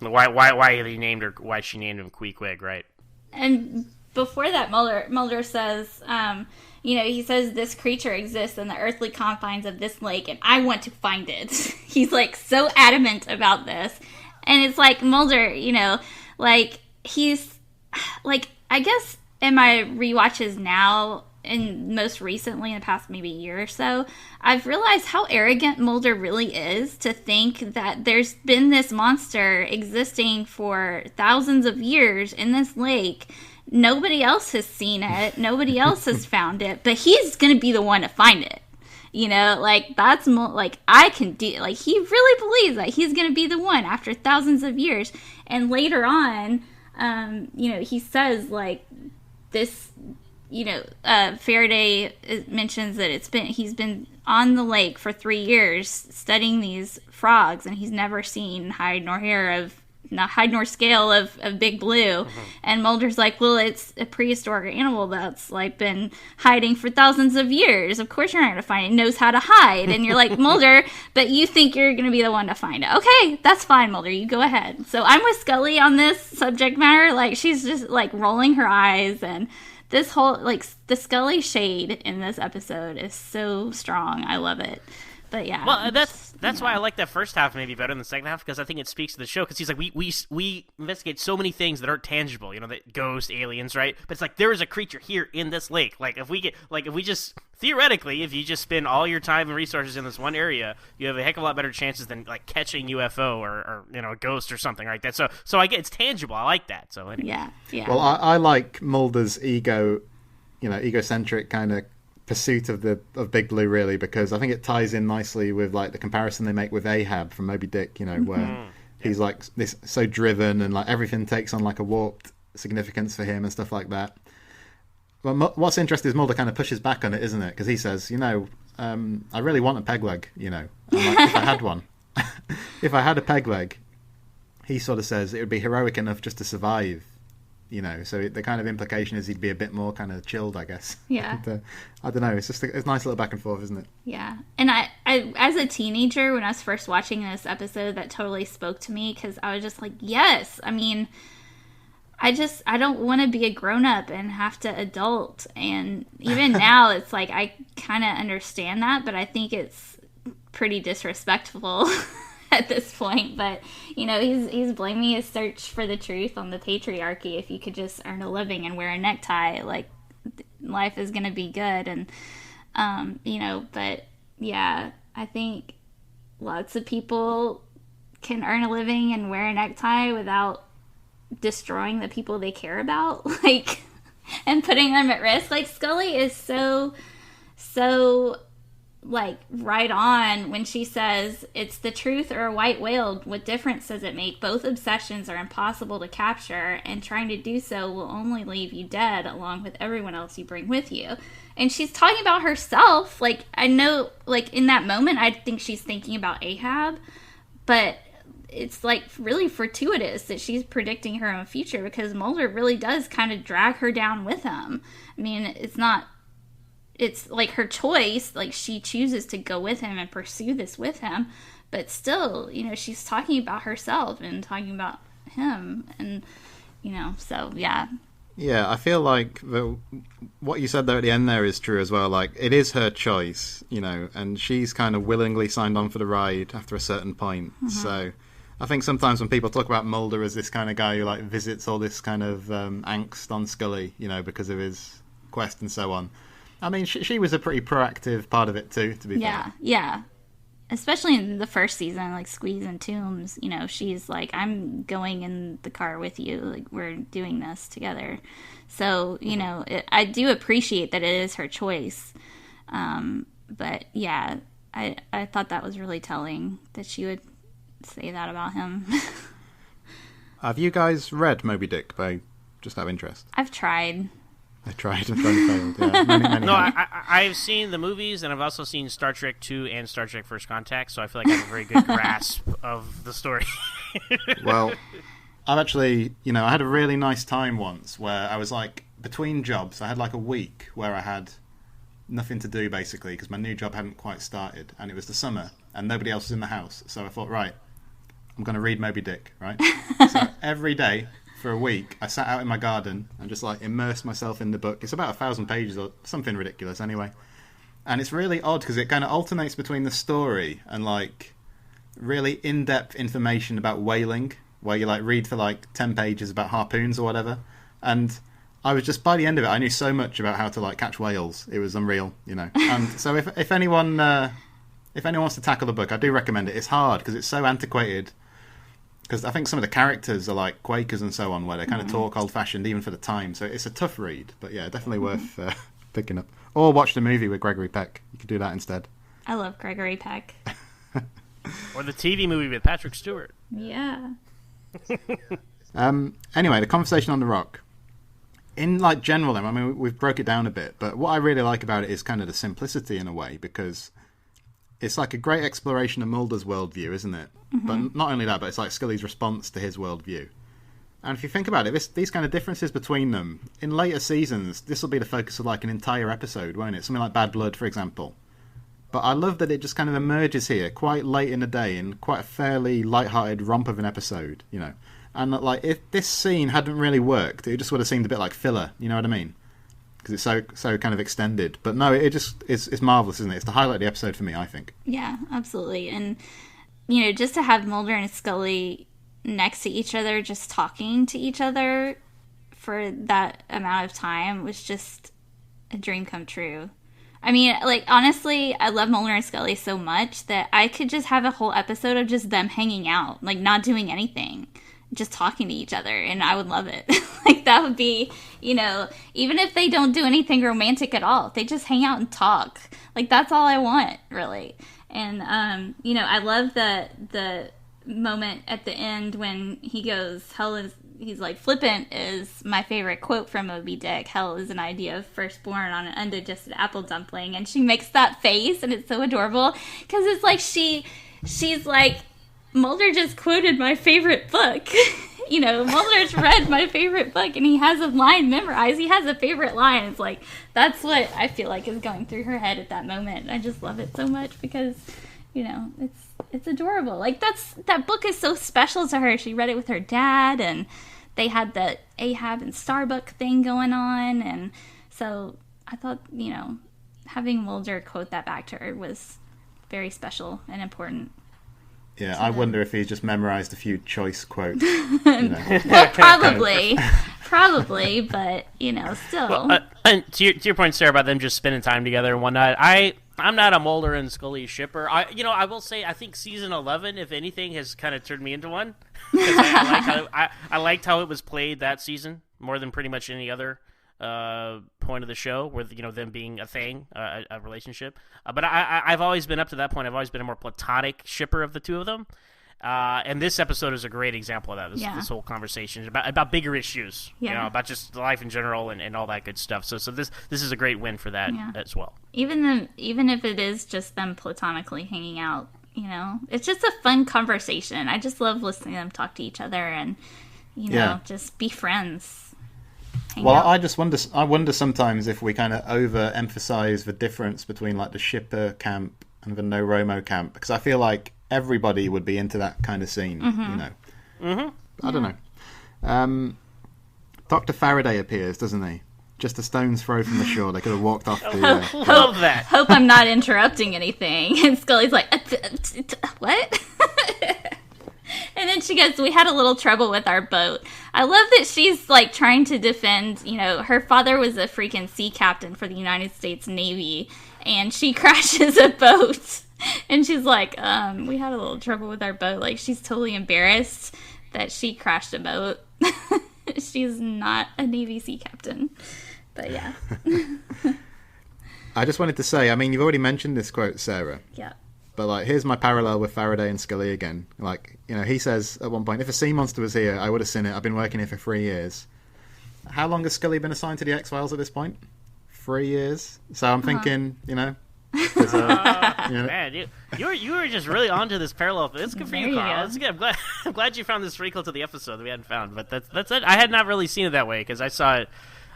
Why they named her? Why she named him Queequeg, right? And before that, Mulder says, he says this creature exists in the earthly confines of this lake, and I want to find it. He's like so adamant about this, and it's like Mulder, like he's like, I guess in my rewatches now, and most recently in the past maybe year or so, I've realized how arrogant Mulder really is to think that there's been this monster existing for thousands of years in this lake. Nobody else has seen it. Nobody else has found it, but he's going to be the one to find it. That's like, I can do, like, he really believes that he's going to be the one after thousands of years. And later on, he says, like, this, Faraday mentions that he's been on the lake for 3 years studying these frogs, and he's never seen hide nor scale of Big Blue. Mm-hmm. And Mulder's like, well, it's a prehistoric animal that's like been hiding for thousands of years. Of course you're not going to find it. It knows how to hide. And you're like, Mulder, but you think you're going to be the one to find it. Okay, that's fine, Mulder. You go ahead. So I'm with Scully on this subject matter. Like, she's just like rolling her eyes, and this whole, like, the Scully shade in this episode is so strong. I love it. But yeah. Well, that's why I like that first half maybe better than the second half, because I think it speaks to the show. Because he's like, we investigate so many things that aren't tangible, that ghosts, aliens, right? But it's like, there is a creature here in this lake. Like, if you just spend all your time and resources in this one area, you have a heck of a lot better chances than like catching UFO or a ghost or something like that. So I get it's tangible. I like that. So anyway. Yeah. Well, I like Mulder's egocentric kind of pursuit of Big Blue, really, because I think it ties in nicely with like the comparison they make with Ahab from Moby Dick, where he's like this so driven, and like everything takes on like a warped significance for him and stuff like that. Well, what's interesting is Mulder kind of pushes back on it, isn't it? Because he says, I really want a peg leg, I'm like, if I had one, if I had a peg leg, he sort of says it would be heroic enough just to survive. So the kind of implication is he'd be a bit more kind of chilled, I guess. Yeah. And, I don't know. It's just it's a nice little back and forth, isn't it? Yeah. And I as a teenager, when I was first watching this episode, that totally spoke to me, because I was just like, yes. I mean, I don't want to be a grown up and have to adult. And even now, it's like I kind of understand that, but I think it's pretty disrespectful at this point. But he's blaming his search for the truth on the patriarchy. If you could just earn a living and wear a necktie, like, life is gonna be good. And but yeah, I think lots of people can earn a living and wear a necktie without destroying the people they care about, like, and putting them at risk. Like, Scully is so like right on when she says it's the truth or a white whale. What difference does it make? Both obsessions are impossible to capture, and trying to do so will only leave you dead along with everyone else you bring with you. And she's talking about herself. Like, I know, like, in that moment I think she's thinking about Ahab, but it's like really fortuitous that she's predicting her own future, because Mulder really does kind of drag her down with him. I mean, it's like her choice, like she chooses to go with him and pursue this with him, but still, she's talking about herself and talking about him, and so yeah. Yeah, I feel like what you said there at the end there is true as well. Like, it is her choice, and she's kind of willingly signed on for the ride after a certain point. Mm-hmm. So I think sometimes when people talk about Mulder as this kind of guy who like visits all this kind of angst on Scully, because of his quest and so on, I mean, she was a pretty proactive part of it too, to be fair. Yeah. Especially in the first season, like Squeeze and Toombs, she's like, I'm going in the car with you. Like, we're doing this together. So, I do appreciate that it is her choice. But yeah, I thought that was really telling that she would say that about him. Have you guys read Moby Dick, by just out of interest? I've tried. I tried and failed. Yeah, many no, I've seen the movies, and I've also seen Star Trek 2 and Star Trek First Contact, so I feel like I have a very good grasp of the story. Well, I've actually, I had a really nice time once where I was like, between jobs, I had like a week where I had nothing to do, basically, because my new job hadn't quite started, and it was the summer, and nobody else was in the house. So I thought, right, I'm going to read Moby Dick, right? So every day for a week, I sat out in my garden and just like immersed myself in the book. It's about 1,000 pages or something ridiculous anyway. And it's really odd because it kind of alternates between the story and like really in-depth information about whaling, where you like read for like 10 pages about harpoons or whatever. And I was just, by the end of it, I knew so much about how to like catch whales. It was unreal, you know. And so if anyone wants to tackle the book, I do recommend it. It's hard because it's so antiquated. Because I think some of the characters are like Quakers and so on, where they kind of talk old-fashioned even for the time. So it's a tough read, but yeah, definitely worth picking up. Or watch the movie with Gregory Peck. You could do that instead. I love Gregory Peck. Or the TV movie with Patrick Stewart. Yeah. Anyway, the conversation on the rock. In like general, I mean, we've broke it down a bit, but what I really like about it is kind of the simplicity in a way, because it's like a great exploration of Mulder's worldview, isn't it? Mm-hmm. But not only that, but it's like Scully's response to his worldview. And if you think about it, these kind of differences between them, in later seasons, this will be the focus of like an entire episode, won't it? Something like Bad Blood, for example. But I love that it just kind of emerges here, quite late in the day, in quite a fairly light-hearted romp of an episode, you know. And like, if this scene hadn't really worked, it just would have seemed a bit like filler, you know what I mean? Because it's so kind of extended. But no, it just it's marvellous, isn't it? It's the highlight of the episode for me, I think. Yeah, absolutely. And, you know, just to have Mulder and Scully next to each other, just talking to each other for that amount of time was just a dream come true. I mean, like, honestly, I love Mulder and Scully so much that I could just have a whole episode of just them hanging out, like, not doing anything, just talking to each other, and I would love it. Like, that would be, you know, even if they don't do anything romantic at all, if they just hang out and talk, like, that's all I want, really. And, you know, I love the moment at the end when he goes, he's like, flippant is my favorite quote from Moby Dick. Hell is an idea of firstborn on an undigested apple dumpling. And she makes that face, and it's so adorable. Because it's like she's like, Mulder just quoted my favorite book. You know, Mulder's read my favorite book, and he has a line memorized. He has a favorite line. It's like, that's what I feel like is going through her head at that moment. I just love it so much because, you know, it's adorable. Like, that book is so special to her. She read it with her dad, and they had the Ahab and Starbuck thing going on, and so I thought, you know, having Mulder quote that back to her was very special and important. Yeah, I wonder if he's just memorized a few choice quotes. Well, probably, but, you know, still. Well, and to your point, Sarah, about them just spending time together and whatnot, I'm not a Mulder and Scully shipper. I will say I think season 11, if anything, has kind of turned me into one. Because I liked how it was played that season more than pretty much any other point of the show, with, you know, them being a thing, a relationship. But I've always been, up to that point, I've always been a more platonic shipper of the two of them. And this episode is a great example of that. This whole conversation is about bigger issues, you know, about just life in general and all that good stuff. So this is a great win for that as well. Even if it is just them platonically hanging out, you know, it's just a fun conversation. I just love listening to them talk to each other and, you know, just be friends. Well, I wonder sometimes if we kind of overemphasize the difference between like the shipper camp and the no Romo camp, because I feel like everybody would be into that kind of scene, you know. Mm-hmm. I don't know. Dr. Faraday appears, doesn't he? Just a stone's throw from the shore. They could have walked off the... Love that. Hope I'm not interrupting anything. And Scully's like, what? And then she goes, we had a little trouble with our boat. I love that she's, like, trying to defend, you know, her father was a freaking sea captain for the United States Navy, and she crashes a boat. And she's like, we had a little trouble with our boat. Like, she's totally embarrassed that she crashed a boat. She's not a Navy sea captain. But, yeah. I just wanted to say, I mean, you've already mentioned this quote, Sarah. Yeah. But, like, here's my parallel with Faraday and Scully again. Like, you know, he says at one point, if a sea monster was here, I would have seen it. I've been working here for 3 years. How long has Scully been assigned to the X-Files at this point? 3 years. So I'm thinking, you know... Man, you were just really onto this parallel. It's good for you, Carl. It's good. I'm glad you found this wrinkle to the episode that we hadn't found. But that's it. I had not really seen it that way because I saw it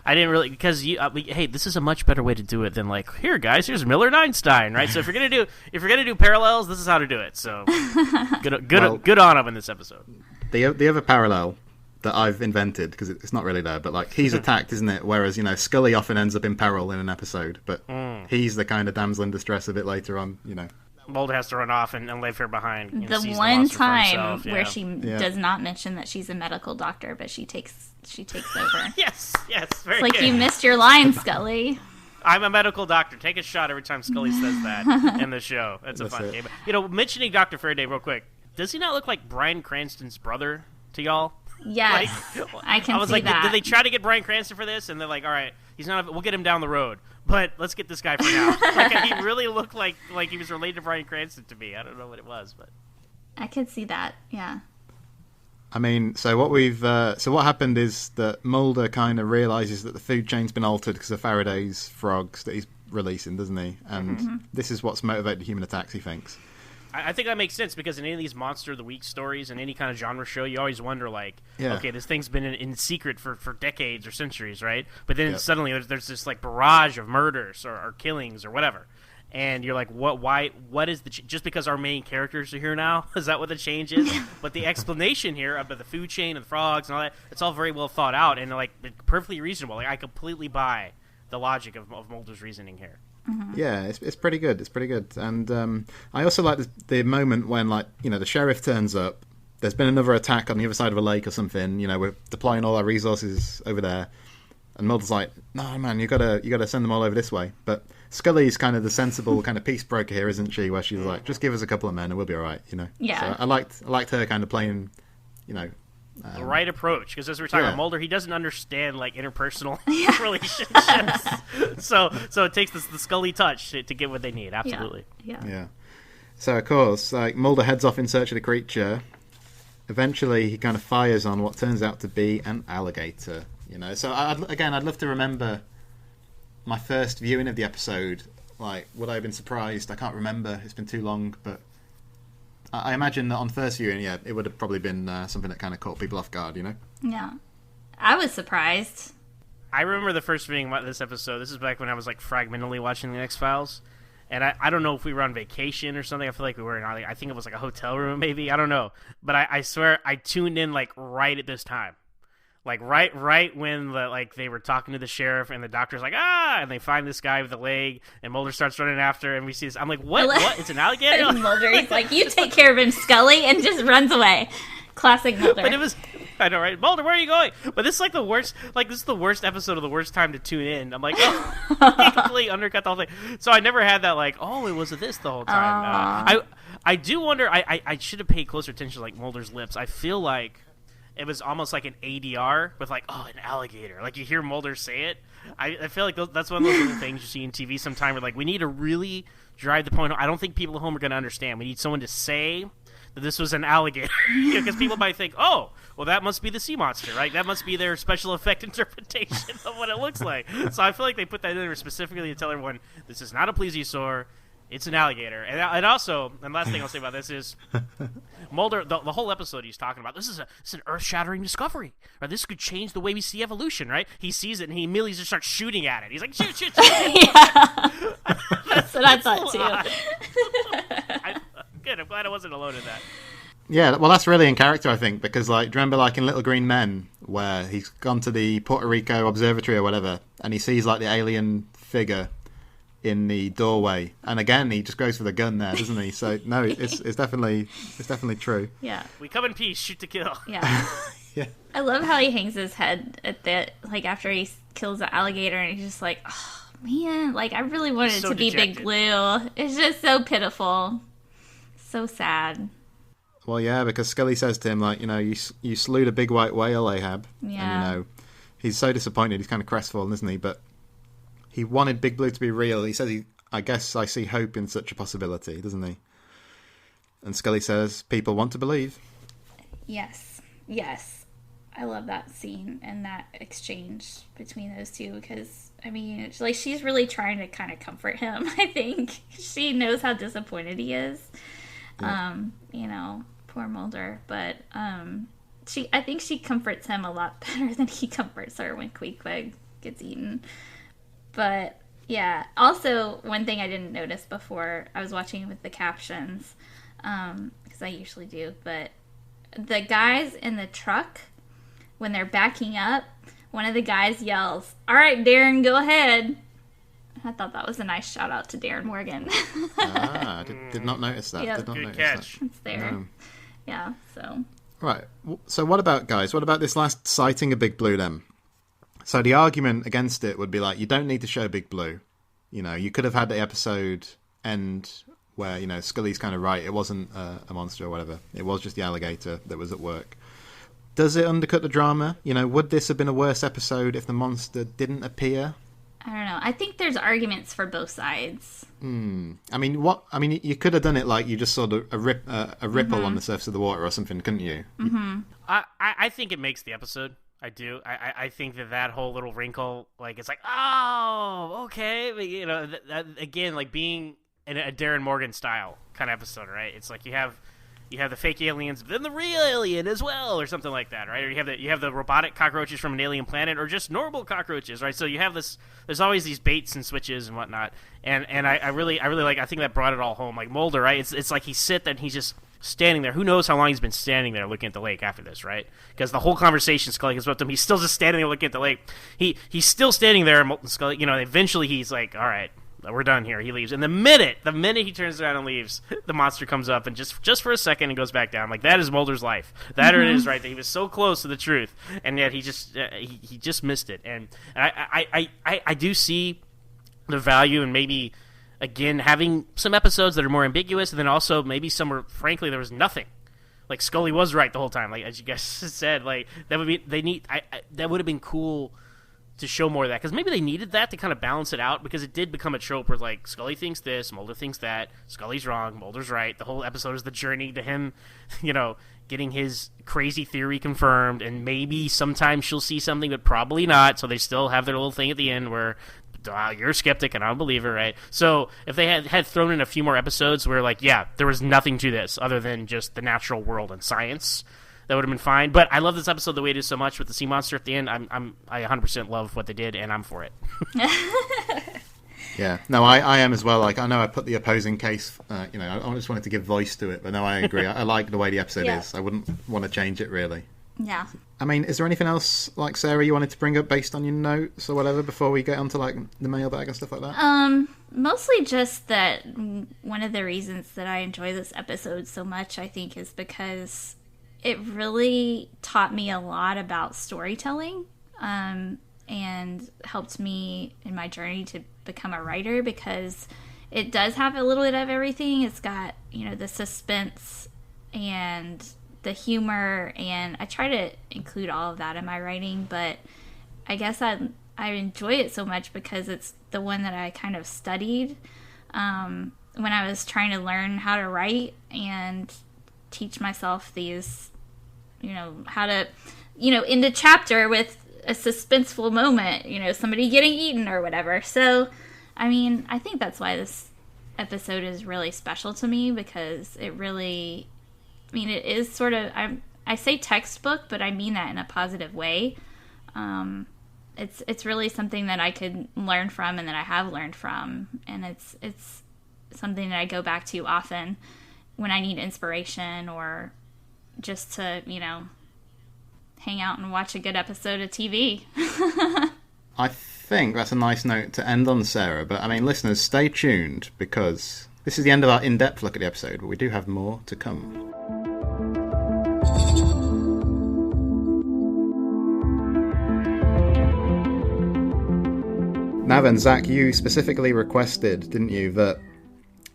I didn't really because hey, this is a much better way to do it than like here, guys. Here's Miller and Einstein, right? So if you're gonna do parallels, this is how to do it. So good on him in this episode. The other parallel that I've invented, because it's not really there, but like he's attacked, isn't it? Whereas Scully often ends up in peril in an episode, but he's the kind of damsel in distress a bit later on. Mulder has to run off and leave her behind. The one time where she does not mention that she's a medical doctor, but she takes over. yes, very it's like good. You missed your line, Scully. I'm a medical doctor. Take a shot every time Scully says that in the show. That's a fun game. Mentioning Dr. Faraday real quick, does he not look like Bryan Cranston's brother to y'all? Yes, I can see that. Did they try to get Bryan Cranston for this? And they're like, all right, he's not. We'll get him down the road, but let's get this guy for now. He really looked like he was related to Bryan Cranston to me. I don't know what it was, but I could see that. Yeah. I mean, so what happened is that Mulder kind of realizes that the food chain's been altered because of Faraday's frogs that he's releasing, doesn't he? And this is what's motivated human attacks, he thinks. I think that makes sense because in any of these Monster of the Week stories and any kind of genre show, you always wonder, okay, this thing's been in secret for decades or centuries, right? But then suddenly there's this barrage of murders or killings or whatever, and you're like, what is just because our main characters are here now? Is that what the change is? But the explanation here about the food chain and the frogs and all that, it's all very well thought out and perfectly reasonable. I completely buy the logic of Mulder's reasoning here. Mm-hmm. Yeah, it's pretty good. It's pretty good. And I also like the moment when, the sheriff turns up. There's been another attack on the other side of a lake or something. We're deploying all our resources over there. And Mulder's like, no, man, you gotta send them all over this way. But Scully's kind of the sensible kind of peace broker here, isn't she? Where she's like, just give us a couple of men and we'll be all right, Yeah. So I liked her kind of playing, the right approach, because as we were talking about Mulder, he doesn't understand interpersonal relationships. So it takes the Scully touch to get what they need. Absolutely. Yeah. So of course, Mulder heads off in search of the creature. Eventually, he kind of fires on what turns out to be an alligator. So I'd love to remember my first viewing of the episode. Would I have been surprised? I can't remember. It's been too long, but I imagine that on first viewing, it would have probably been something that kind of caught people off guard, Yeah. I was surprised. I remember the first viewing of this episode. This is back when I was fragmentally watching the X-Files. And I don't know if we were on vacation or something. I feel like we were in, I think it was a hotel room maybe. I don't know. But I swear I tuned in right at this time. Right when they were talking to the sheriff and the doctor's like, and they find this guy with the leg and Mulder starts running after and we see this. I'm like, what? It's an alligator? And Mulder, he's like, you take care of him, Scully, and just runs away. Classic Mulder. But it was, I know, right? Mulder, where are you going? But this is the worst, this is the worst episode of the worst time to tune in. I'm like, you completely undercut the whole thing. So I never had that it was this the whole time. I do wonder, I should have paid closer attention to Mulder's lips. I feel like it was almost like an ADR with an alligator. You hear Mulder say it. I feel like that's one of those little things you see in TV sometime where we need to really drive the point home. I don't think people at home are going to understand. We need someone to say that this was an alligator. Because people might think, oh, well, that must be the sea monster, right? That must be their special effect interpretation of what it looks like. So I feel like they put that in there specifically to tell everyone, this is not a plesiosaur. It's an alligator. And also, and last thing I'll say about this is, Mulder, the whole episode he's talking about, this is an earth-shattering discovery. Right? This could change the way we see evolution, right? He sees it and he immediately just starts shooting at it. He's like, shoot. Yeah. That's what I thought, too. Good, I'm glad I wasn't alone in that. Yeah, well, that's really in character, I think, because, do you remember, in Little Green Men, where he's gone to the Puerto Rico Observatory or whatever, and he sees, the alien figure in the doorway, and again he just goes for the gun there, doesn't he? So no, it's definitely true. Yeah, we come in peace, shoot to kill. Yeah. Yeah, I love how he hangs his head at that, after he kills the alligator, and he's just like, oh man, I really wanted it to be Big Blue. It's just so pitiful, so sad. Well, yeah, because Scully says to him, you slew the big white whale, Ahab. Yeah. And he's so disappointed. He's kind of crestfallen, isn't he? But he wanted Big Blue to be real. He says, I guess I see hope in such a possibility, doesn't he? And Scully says, people want to believe. Yes. I love that scene and that exchange between those two because, it's she's really trying to kind of comfort him, I think. She knows how disappointed he is. Yeah. Poor Mulder. But I think she comforts him a lot better than he comforts her when Queequeg gets eaten. But yeah, also one thing I didn't notice before, I was watching with the captions, because I usually do, but the guys in the truck, when they're backing up, one of the guys yells, "All right, Darren, go ahead." I thought that was a nice shout out to Darren Morgan. I did not notice that. Yeah. Did not Good notice catch. that. It's there. No. Yeah, so. Right. So what about, guys? What about this last sighting of Big Blue then? So the argument against it would be like, you don't need to show Big Blue. You know, you could have had the episode end where, you know, Scully's kind of right. It wasn't a monster or whatever. It was just the alligator that was at work. Does it undercut the drama? You know, would this have been a worse episode if the monster didn't appear? I don't know. I think there's arguments for both sides. I mean, you could have done it like you just saw a ripple on the surface of the water or something, couldn't you? Mm-hmm. I think it makes the episode. I do. I think that whole little wrinkle, like, it's like, oh, okay. But, you know, that, again, like being in a Darren Morgan style kind of episode, right? It's like you have the fake aliens, but then the real alien as well, or something like that, right? Or you have the robotic cockroaches from an alien planet, or just normal cockroaches, right? So you have this. There's always these baits and switches and whatnot, and I really like. I think that brought it all home. Like Mulder, right? It's like he's he's just standing there. Who knows how long he's been standing there looking at the lake after this, right? Because the whole conversation Scully has with him, he's still just standing there looking at the lake. He's still standing there, and Scully, you know, eventually he's like, all right, we're done here. He leaves. And the minute he turns around and leaves, the monster comes up and just for a second and goes back down. Like, that is Mulder's life. That it is, right? That he was so close to the truth, and yet he just missed it. And I do see the value in maybe, again, having some episodes that are more ambiguous, and then also maybe some where, frankly, there was nothing. Like, Scully was right the whole time. Like, as you guys said, like, that would be that would have been cool to show more of that, because maybe they needed that to kind of balance it out, because it did become a trope where, like, Scully thinks this, Mulder thinks that, Scully's wrong, Mulder's right. The whole episode is the journey to him, you know, getting his crazy theory confirmed, and maybe sometimes she'll see something, but probably not, so they still have their little thing at the end where, you're a skeptic and I'm a believer, right? So if they had thrown in a few more episodes where, like, yeah, there was nothing to this other than just the natural world and science, that would have been fine. But I love this episode the way it is so much with the sea monster at the end. I 100% love what they did, and I'm for it. Yeah, no, I am as well. Like, I know I put the opposing case. You know, I just wanted to give voice to it, but no, I agree. I like the way the episode is. I wouldn't want to change it, really. Yeah. I mean, is there anything else, like, Sarah, you wanted to bring up based on your notes or whatever before we get onto, like, the mailbag and stuff like that? Mostly just that one of the reasons that I enjoy this episode so much, I think, is because it really taught me a lot about storytelling, and helped me in my journey to become a writer, because it does have a little bit of everything. It's got, you know, the suspense and the humor, and I try to include all of that in my writing, but I guess I enjoy it so much because it's the one that I kind of studied when I was trying to learn how to write and teach myself these, you know, how to, you know, end a chapter with a suspenseful moment, you know, somebody getting eaten or whatever. So, I mean, I think that's why this episode is really special to me, because it really, I mean, it is sort of, I say textbook, but I mean that in a positive way. It's really something that I could learn from and that I have learned from, and it's something that I go back to often when I need inspiration or just to, you know, hang out and watch a good episode of TV. I think that's a nice note to end on, Sarah, but I mean, listeners, stay tuned, because this is the end of our in-depth look at the episode, but we do have more to come. Now then, Zach, you specifically requested, didn't you, that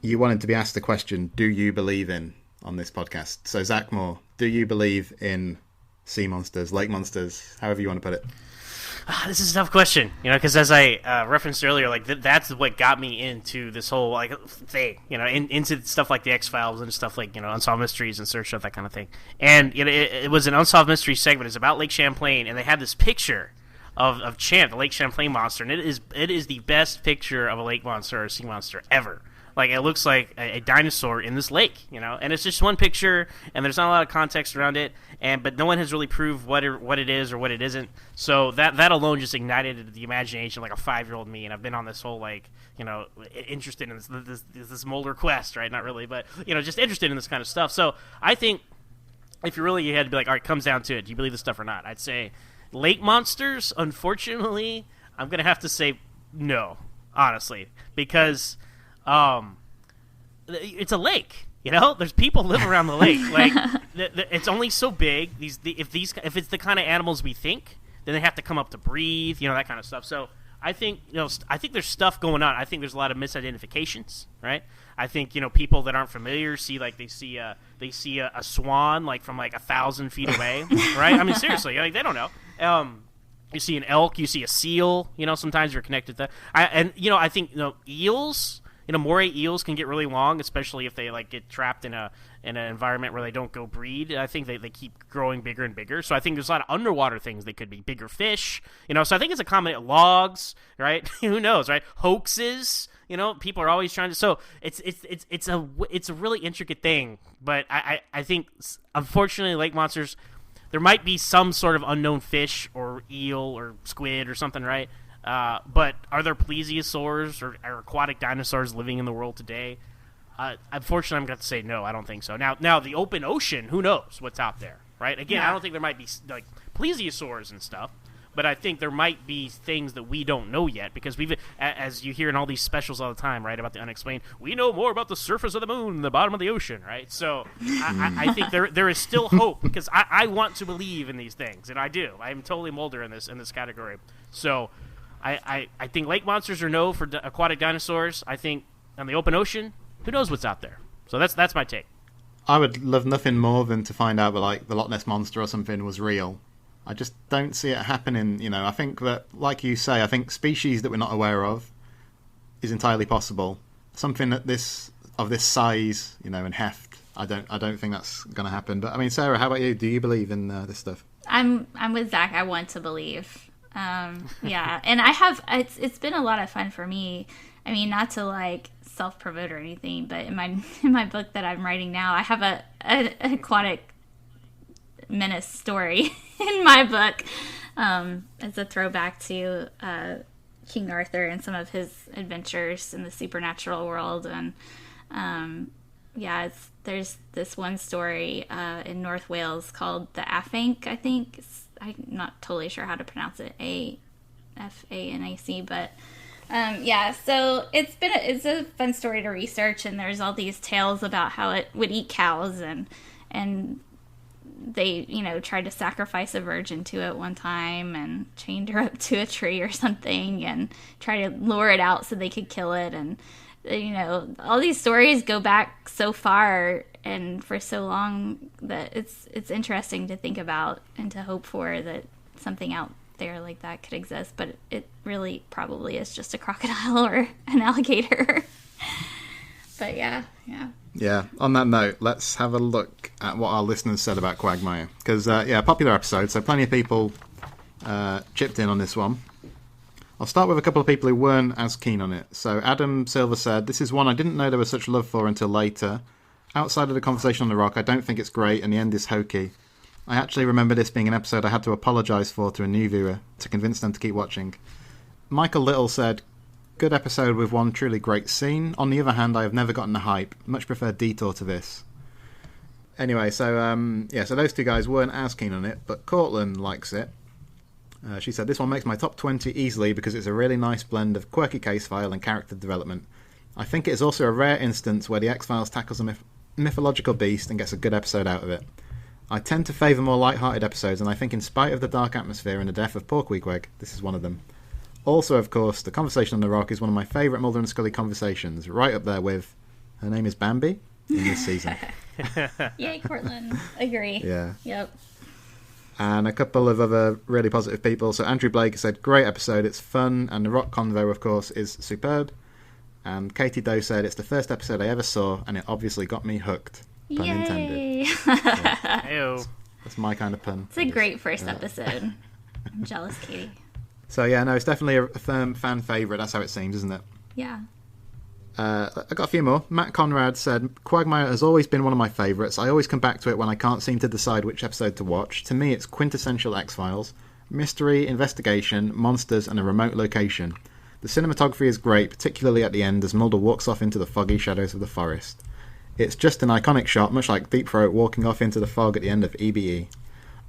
you wanted to be asked the question, do you believe in, on this podcast? So, Zach Moore, do you believe in sea monsters, lake monsters, however you want to put it? This is a tough question, you know, because as I referenced earlier, like, that's what got me into this whole, like, thing, you know, into stuff like the X-Files and stuff like, you know, Unsolved Mysteries and Search Stuff, that kind of thing. And, you know, it was an Unsolved Mysteries segment. It's about Lake Champlain, and they had this picture of Champ, the Lake Champlain monster, and it is the best picture of a lake monster or a sea monster ever. Like, it looks like a dinosaur in this lake, and it's just one picture, and there's not a lot of context around it, but no one has really proved what it is or what it isn't. So that alone just ignited the imagination like a 5-year-old me, and I've been on this whole interested in this Mulder quest, right? Not really, but just interested in this kind of stuff. So I think if you had to be like, all right, it comes down to it, do you believe this stuff or not? I'd say lake monsters. Unfortunately, I'm gonna have to say no, honestly, because it's a lake. There's people live around the lake. Like, it's only so big. If it's the kind of animals we think, then they have to come up to breathe. That kind of stuff. So I think there's stuff going on. I think there's a lot of misidentifications, right? I think people that aren't familiar see a swan like from like 1,000 feet away, right? I mean, seriously, like, they don't know. You see an elk, you see a seal. Sometimes you're connected to that. I think eels. Moray eels can get really long, especially if they like get trapped in an environment where they don't go breed. I think they keep growing bigger and bigger. So I think there's a lot of underwater things. They could be bigger fish. So I think it's a combination of logs, right? Who knows, right? Hoaxes. People are always trying to. So it's a really intricate thing. But I think, unfortunately, lake monsters, there might be some sort of unknown fish or eel or squid or something, right? But are there plesiosaurs or aquatic dinosaurs living in the world today? Unfortunately, I'm going to say no. I don't think so. Now the open ocean, who knows what's out there, right? Again, I don't think there might be like plesiosaurs and stuff, but I think there might be things that we don't know yet, because as you hear in all these specials all the time, right, about the unexplained, we know more about the surface of the moon than the bottom of the ocean, right? So I think there is still hope, because I want to believe in these things, and I do. I'm totally Mulder in this category. So I think lake monsters are no for aquatic dinosaurs. I think on the open ocean, who knows what's out there? So that's my take. I would love nothing more than to find out that like the Loch Ness Monster or something was real. I just don't see it happening. I think that, like you say, I think species that we're not aware of is entirely possible. Something of this size, and heft, I don't think that's going to happen. But I mean, Sarah, how about you? Do you believe in this stuff? I'm with Zach. I want to believe. Yeah, and I have. It's been a lot of fun for me. I mean, not to like self-promote or anything, but in my book that I'm writing now, I have an aquatic menace story in my book. It's a throwback to King Arthur and some of his adventures in the supernatural world, and there's this one story in North Wales called the Afanc. I think I'm not totally sure how to pronounce it, Afanac, but so it's a fun story to research, and there's all these tales about how it would eat cows, and they tried to sacrifice a virgin to it one time and chained her up to a tree or something and try to lure it out so they could kill it. And all these stories go back so far and for so long that it's interesting to think about and to hope for that something out there like that could exist, but it really probably is just a crocodile or an alligator. But yeah. On that note, let's have a look at what our listeners said about Quagmire, because popular episode, so plenty of people chipped in on this one. I'll start with a couple of people who weren't as keen on it. So Adam Silver said, "This is one I didn't know there was such love for until later. Outside of the conversation on the rock, I don't think it's great, and the end is hokey. I actually remember this being an episode I had to apologise for to a new viewer to convince them to keep watching." Michael Little said, "Good episode with one truly great scene. On the other hand, I have never gotten the hype. Much prefer Detour to this." Anyway, so those two guys weren't as keen on it, but Cortland likes it. She said, "This one makes my top 20 easily because it's a really nice blend of quirky case file and character development. I think it is also a rare instance where the X-Files tackles a mythological beast and gets a good episode out of it. I tend to favour more light-hearted episodes, and I think in spite of the dark atmosphere and the death of poor Queequeg, this is one of them. Also, of course, the conversation on the rock is one of my favourite Mulder and Scully conversations, right up there with Her Name is Bambi in this season." Yay, Cortland. Agree. Yeah. Yep. And a couple of other really positive people. So Andrew Blake said, "Great episode, it's fun, and the rock convo, of course, is superb." And Katie Doe said, "It's the first episode I ever saw, and it obviously got me hooked." Pun intended. Heyo. That's my kind of pun. It's a great first episode. I'm jealous, Katie. So yeah, no, it's definitely a firm fan favourite. That's how it seems, isn't it? Yeah. I got a few more. Matt Conrad said, Quagmire has always been one of my favourites. I always come back to it when I can't seem to decide which episode to watch. To me, it's quintessential X-Files. Mystery, investigation, monsters, and a remote location. The cinematography is great, particularly at the end as Mulder walks off into the foggy shadows of the forest. It's just an iconic shot, much like Deep Throat walking off into the fog at the end of EBE.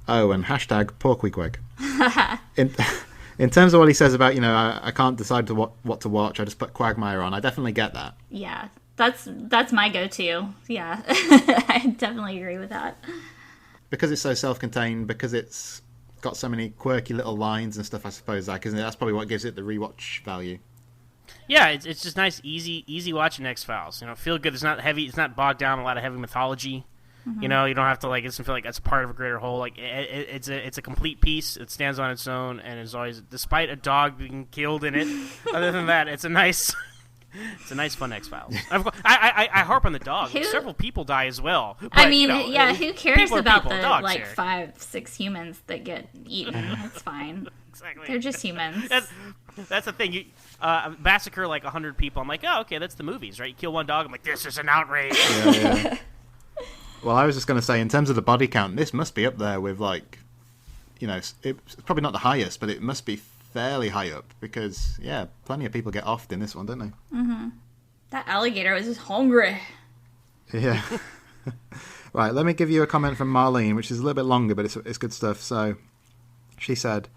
Oh, and hashtag poor Queequeg. In terms of what he says about, I can't decide what to watch, I just put Quagmire on, I definitely get that. Yeah, that's my go-to. Yeah, I definitely agree with that. Because it's so self-contained, because it's got so many quirky little lines and stuff, I suppose, isn't it? That's probably what gives it the rewatch value. Yeah, it's just nice, easy watching X-Files. Feel good. It's not heavy. It's not bogged down in a lot of heavy mythology. Mm-hmm. You don't have to it doesn't feel like that's part of a greater whole. Like it's a complete piece. It stands on its own, and is always, despite a dog being killed in it. Other than that, it's a nice fun X-Files. I harp on the dog. Several people die as well. But, I mean, who cares about the 5-6 humans that get eaten? It's fine. Exactly. They're just humans. That's the thing. You massacre 100 people. I'm like, oh, okay, that's the movies, right? You kill one dog. I'm like, this is an outrage. Yeah. Well, I was just going to say, in terms of the body count, this must be up there with, it's probably not the highest, but it must be fairly high up, because, plenty of people get offed in this one, don't they? Mm-hmm. That alligator was just hungry. Yeah. Right, let me give you a comment from Marlene, which is a little bit longer, but it's good stuff. So, she said,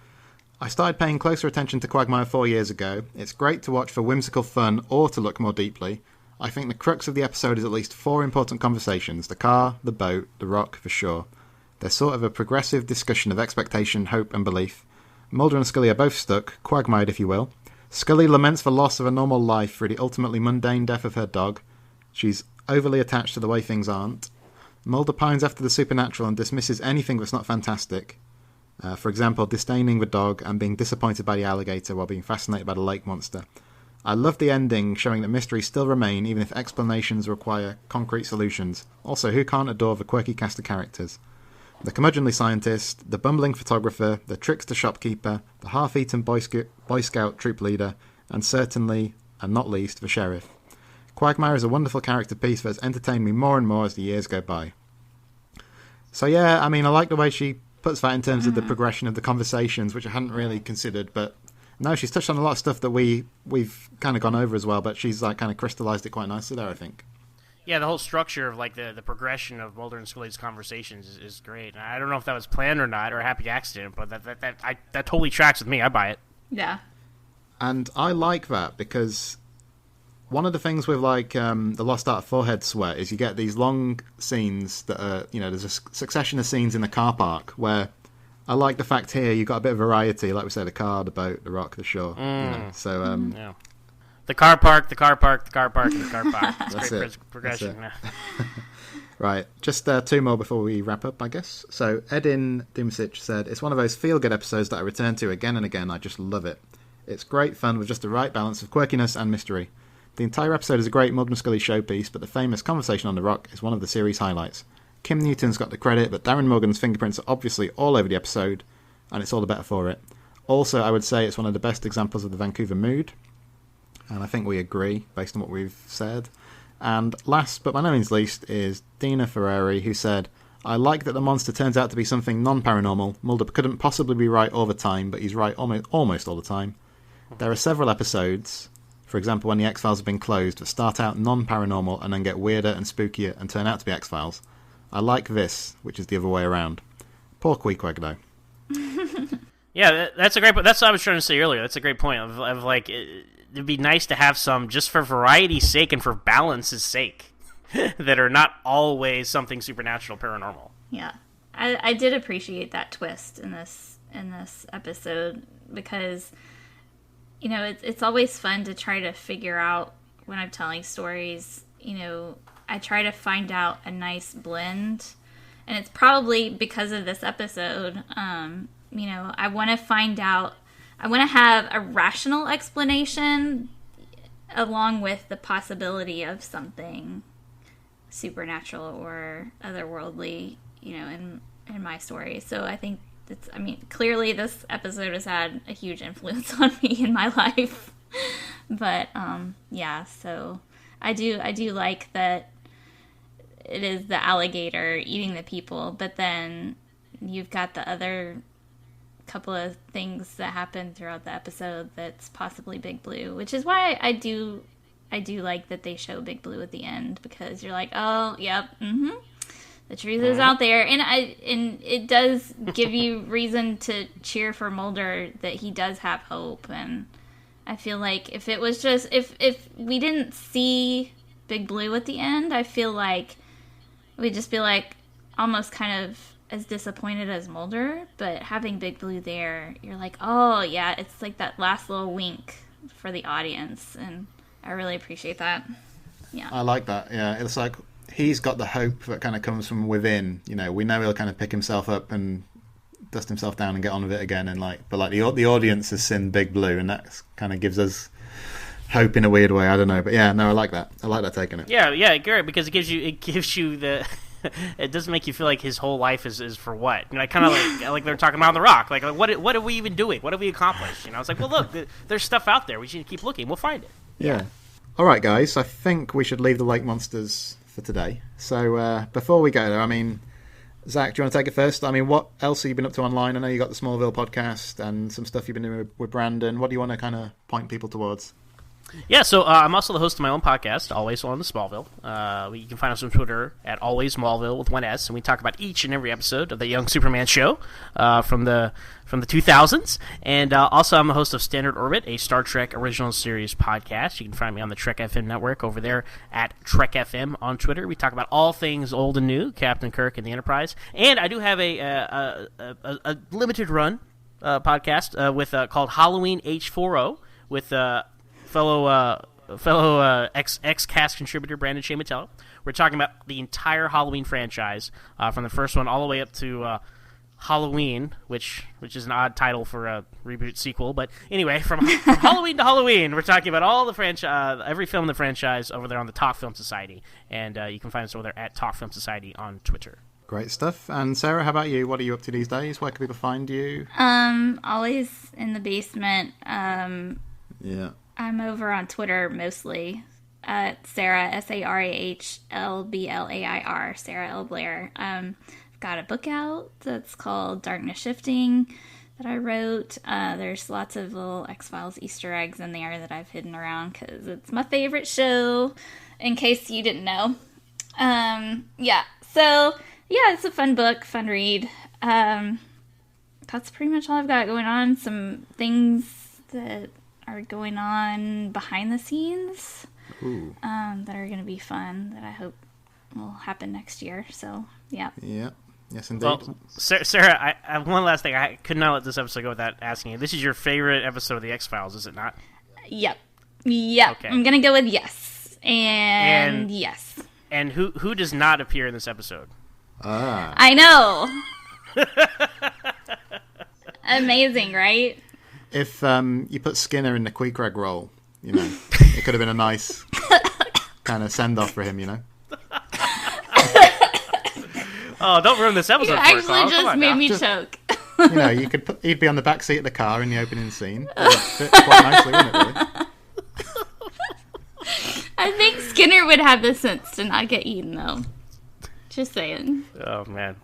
I started paying closer attention to Quagmire 4 years ago. It's great to watch for whimsical fun or to look more deeply. I think the crux of the episode is at least 4 important conversations. The car, the boat, the rock, for sure. They're sort of a progressive discussion of expectation, hope, and belief. Mulder and Scully are both stuck, quagmired if you will. Scully laments the loss of a normal life through the ultimately mundane death of her dog. She's overly attached to the way things aren't. Mulder pines after the supernatural and dismisses anything that's not fantastic. For example, disdaining the dog and being disappointed by the alligator while being fascinated by the lake monster. I love the ending, showing that mysteries still remain, even if explanations require concrete solutions. Also, who can't adore the quirky cast of characters? The curmudgeonly scientist, the bumbling photographer, the trickster shopkeeper, the half-eaten Boy Scout troop leader, and certainly, and not least, the sheriff. Quagmire is a wonderful character piece that has entertained me more and more as the years go by. So yeah, I mean, I like the way she puts that in terms of the progression of the conversations, which I hadn't really considered, but no, she's touched on a lot of stuff that we've kind of gone over as well, but she's kind of crystallized it quite nicely there, I think. Yeah, the whole structure of the progression of Mulder and Scully's conversations is great. And I don't know if that was planned or not, or a happy accident, but that totally tracks with me. I buy it. Yeah. And I like that because one of the things with the Lost Art of Forehead Sweat is you get these long scenes that are, there's a succession of scenes in the car park where I like the fact here you've got a bit of variety, like we said, the car, the boat, the rock, the shore. So yeah. The car park, the car park, the car park, and the car park. That's great progression. Right, just 2 more before we wrap up, I guess. So Edin Dimsic said, it's one of those feel-good episodes that I return to again and again. I just love it. It's great fun with just the right balance of quirkiness and mystery. The entire episode is a great Mulder and Scully showpiece, but the famous conversation on the rock is one of the series' highlights. Kim Newton's got the credit, but Darren Morgan's fingerprints are obviously all over the episode, and it's all the better for it. Also, I would say it's one of the best examples of the Vancouver mood, and I think we agree, based on what we've said. And last, but by no means least, is Dina Ferrari, who said, I like that the monster turns out to be something non-paranormal. Mulder couldn't possibly be right all the time, but he's right almost all the time. There are several episodes, for example when the X-Files have been closed, that start out non-paranormal and then get weirder and spookier and turn out to be X-Files. I like this, which is the other way around. Poor Queequeg, though. Yeah, that's a great point. That's what I was trying to say earlier. That's a great point of it'd be nice to have some, just for variety's sake and for balance's sake, that are not always something supernatural, paranormal. Yeah, I did appreciate that twist in this episode because, it's always fun to try to figure out when I'm telling stories. I try to find out a nice blend, and it's probably because of this episode. I want to find out. I want to have a rational explanation along with the possibility of something supernatural or otherworldly, in my story. So I think clearly this episode has had a huge influence on me in my life. But, so I do like that it is the alligator eating the people, but then you've got the other couple of things that happen throughout the episode that's possibly Big Blue, which is why I do like that they show Big Blue at the end, because you're like, oh, yep, the truth is out there, and it does give you reason to cheer for Mulder that he does have hope. And I feel like if it was just if we didn't see Big Blue at the end, I feel like we'd just be like almost kind of as disappointed as Mulder. But having Big Blue there, you're like, oh yeah, it's like that last little wink for the audience, and I really appreciate that. Yeah, I like that. Yeah, it's like he's got the hope that kind of comes from within. You know, we know he'll kind of pick himself up and dust himself down and get on with it again, and the audience has seen Big Blue, and that kind of gives us hope in a weird way. I don't know, but yeah, no, I like that take on it. Yeah, Garrett, because it gives you the it doesn't make you feel like his whole life is for what, you know, kind of like they're talking about on The Rock, like what are we even doing, what have we accomplished, you know? It's like, well, look, there's stuff out there, we should keep looking, we'll find it. Yeah. All right, guys, I think we should leave the lake monsters for today. So before we go there, I mean, Zach, do you want to take it first? I mean, what else have you been up to online? I know you got the Smallville podcast and some stuff you've been doing with Brandon. What do you want to kind of point people towards? Yeah, so I'm also the host of my own podcast, Always on the Smallville. You can find us on Twitter at Always Smallville with one S, and we talk about each and every episode of the Young Superman show from the 2000s. And also, I'm the host of Standard Orbit, a Star Trek original series podcast. You can find me on the Trek FM network over there at Trek FM on Twitter. We talk about all things old and new, Captain Kirk and the Enterprise. And I do have a limited run podcast with called Halloween H4O with fellow ex-cast contributor Brandon Shea Mattello. We're talking about the entire Halloween franchise, from the first one all the way up to Halloween, which is an odd title for a reboot sequel. But anyway, from Halloween to Halloween, we're talking about all the every film in the franchise over there on the Talk Film Society. And you can find us over there at Talk Film Society on Twitter. Great stuff. And Sarah, how about you? What are you up to these days? Where can people find you? Always in the basement. Yeah. I'm over on Twitter mostly at Sarah, SARAHLBLAIR, Sarah L. Blair. I've got a book out that's called Darkness Shifting that I wrote. There's lots of little X-Files Easter eggs in there that I've hidden around because it's my favorite show, in case you didn't know. So it's a fun book, fun read. That's pretty much all I've got going on. Some things that are going on behind the scenes that are going to be fun, that I hope will happen next year. So, yeah. Yeah. Yes, indeed. Well, Sarah, I one last thing. I could not let this episode go without asking you. This is your favorite episode of The X-Files, is it not? Yep. Okay. I'm going to go with yes. And yes. And who does not appear in this episode? I know. Amazing, right? If you put Skinner in the Queequeg role, you know, it could have been a nice kind of send-off for him, you know. Oh, don't ruin this episode. You actually just made me choke. You know, he'd be on the back seat of the car in the opening scene. It would fit quite nicely, wouldn't it, really? I think Skinner would have the sense to not get eaten, though. Just saying. Oh, man.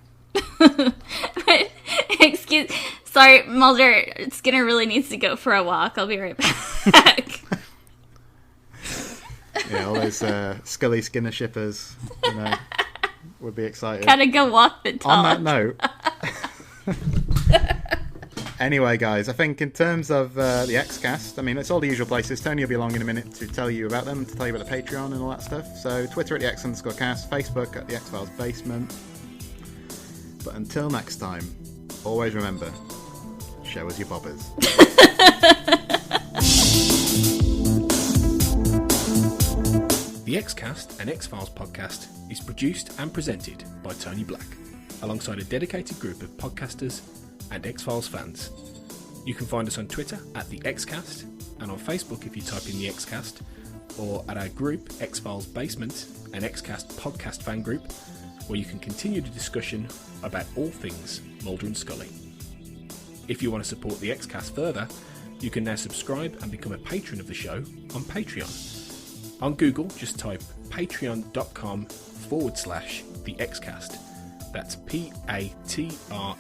Sorry, Mulder, Skinner really needs to go for a walk. I'll be right back. Yeah, all those Scully Skinner shippers, you know, would be excited. Gotta go walk the dog. On that note. Anyway, guys, I think in terms of the X-Cast, I mean, it's all the usual places. Tony will be along in a minute to tell you about them, to tell you about the Patreon and all that stuff. So Twitter at the X_cast, Facebook at the X-Files Basement. But until next time, always remember, show us your bobbers. The X-Cast, an X-Files podcast, is produced and presented by Tony Black, alongside a dedicated group of podcasters and X-Files fans. You can find us on Twitter at the X-Cast, and on Facebook if you type in the X-Cast, or at our group X-Files Basement, an X-Cast podcast fan group, where you can continue the discussion about all things Mulder and Scully. If you want to support the X-Cast further, you can now subscribe and become a patron of the show on Patreon. On Google, just type patreon.com/the Xcast. That's Patreon.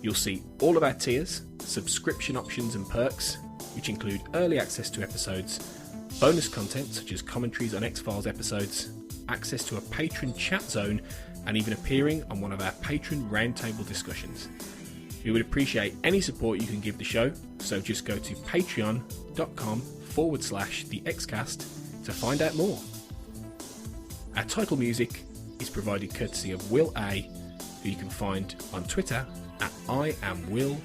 You'll see all of our tiers, subscription options and perks, which include early access to episodes, bonus content such as commentaries on X-Files episodes, access to a patron chat zone, and even appearing on one of our patron roundtable discussions. We would appreciate any support you can give the show, so just go to patreon.com/the Xcast to find out more. Our title music is provided courtesy of Will A, who you can find on Twitter at IamWillAYE.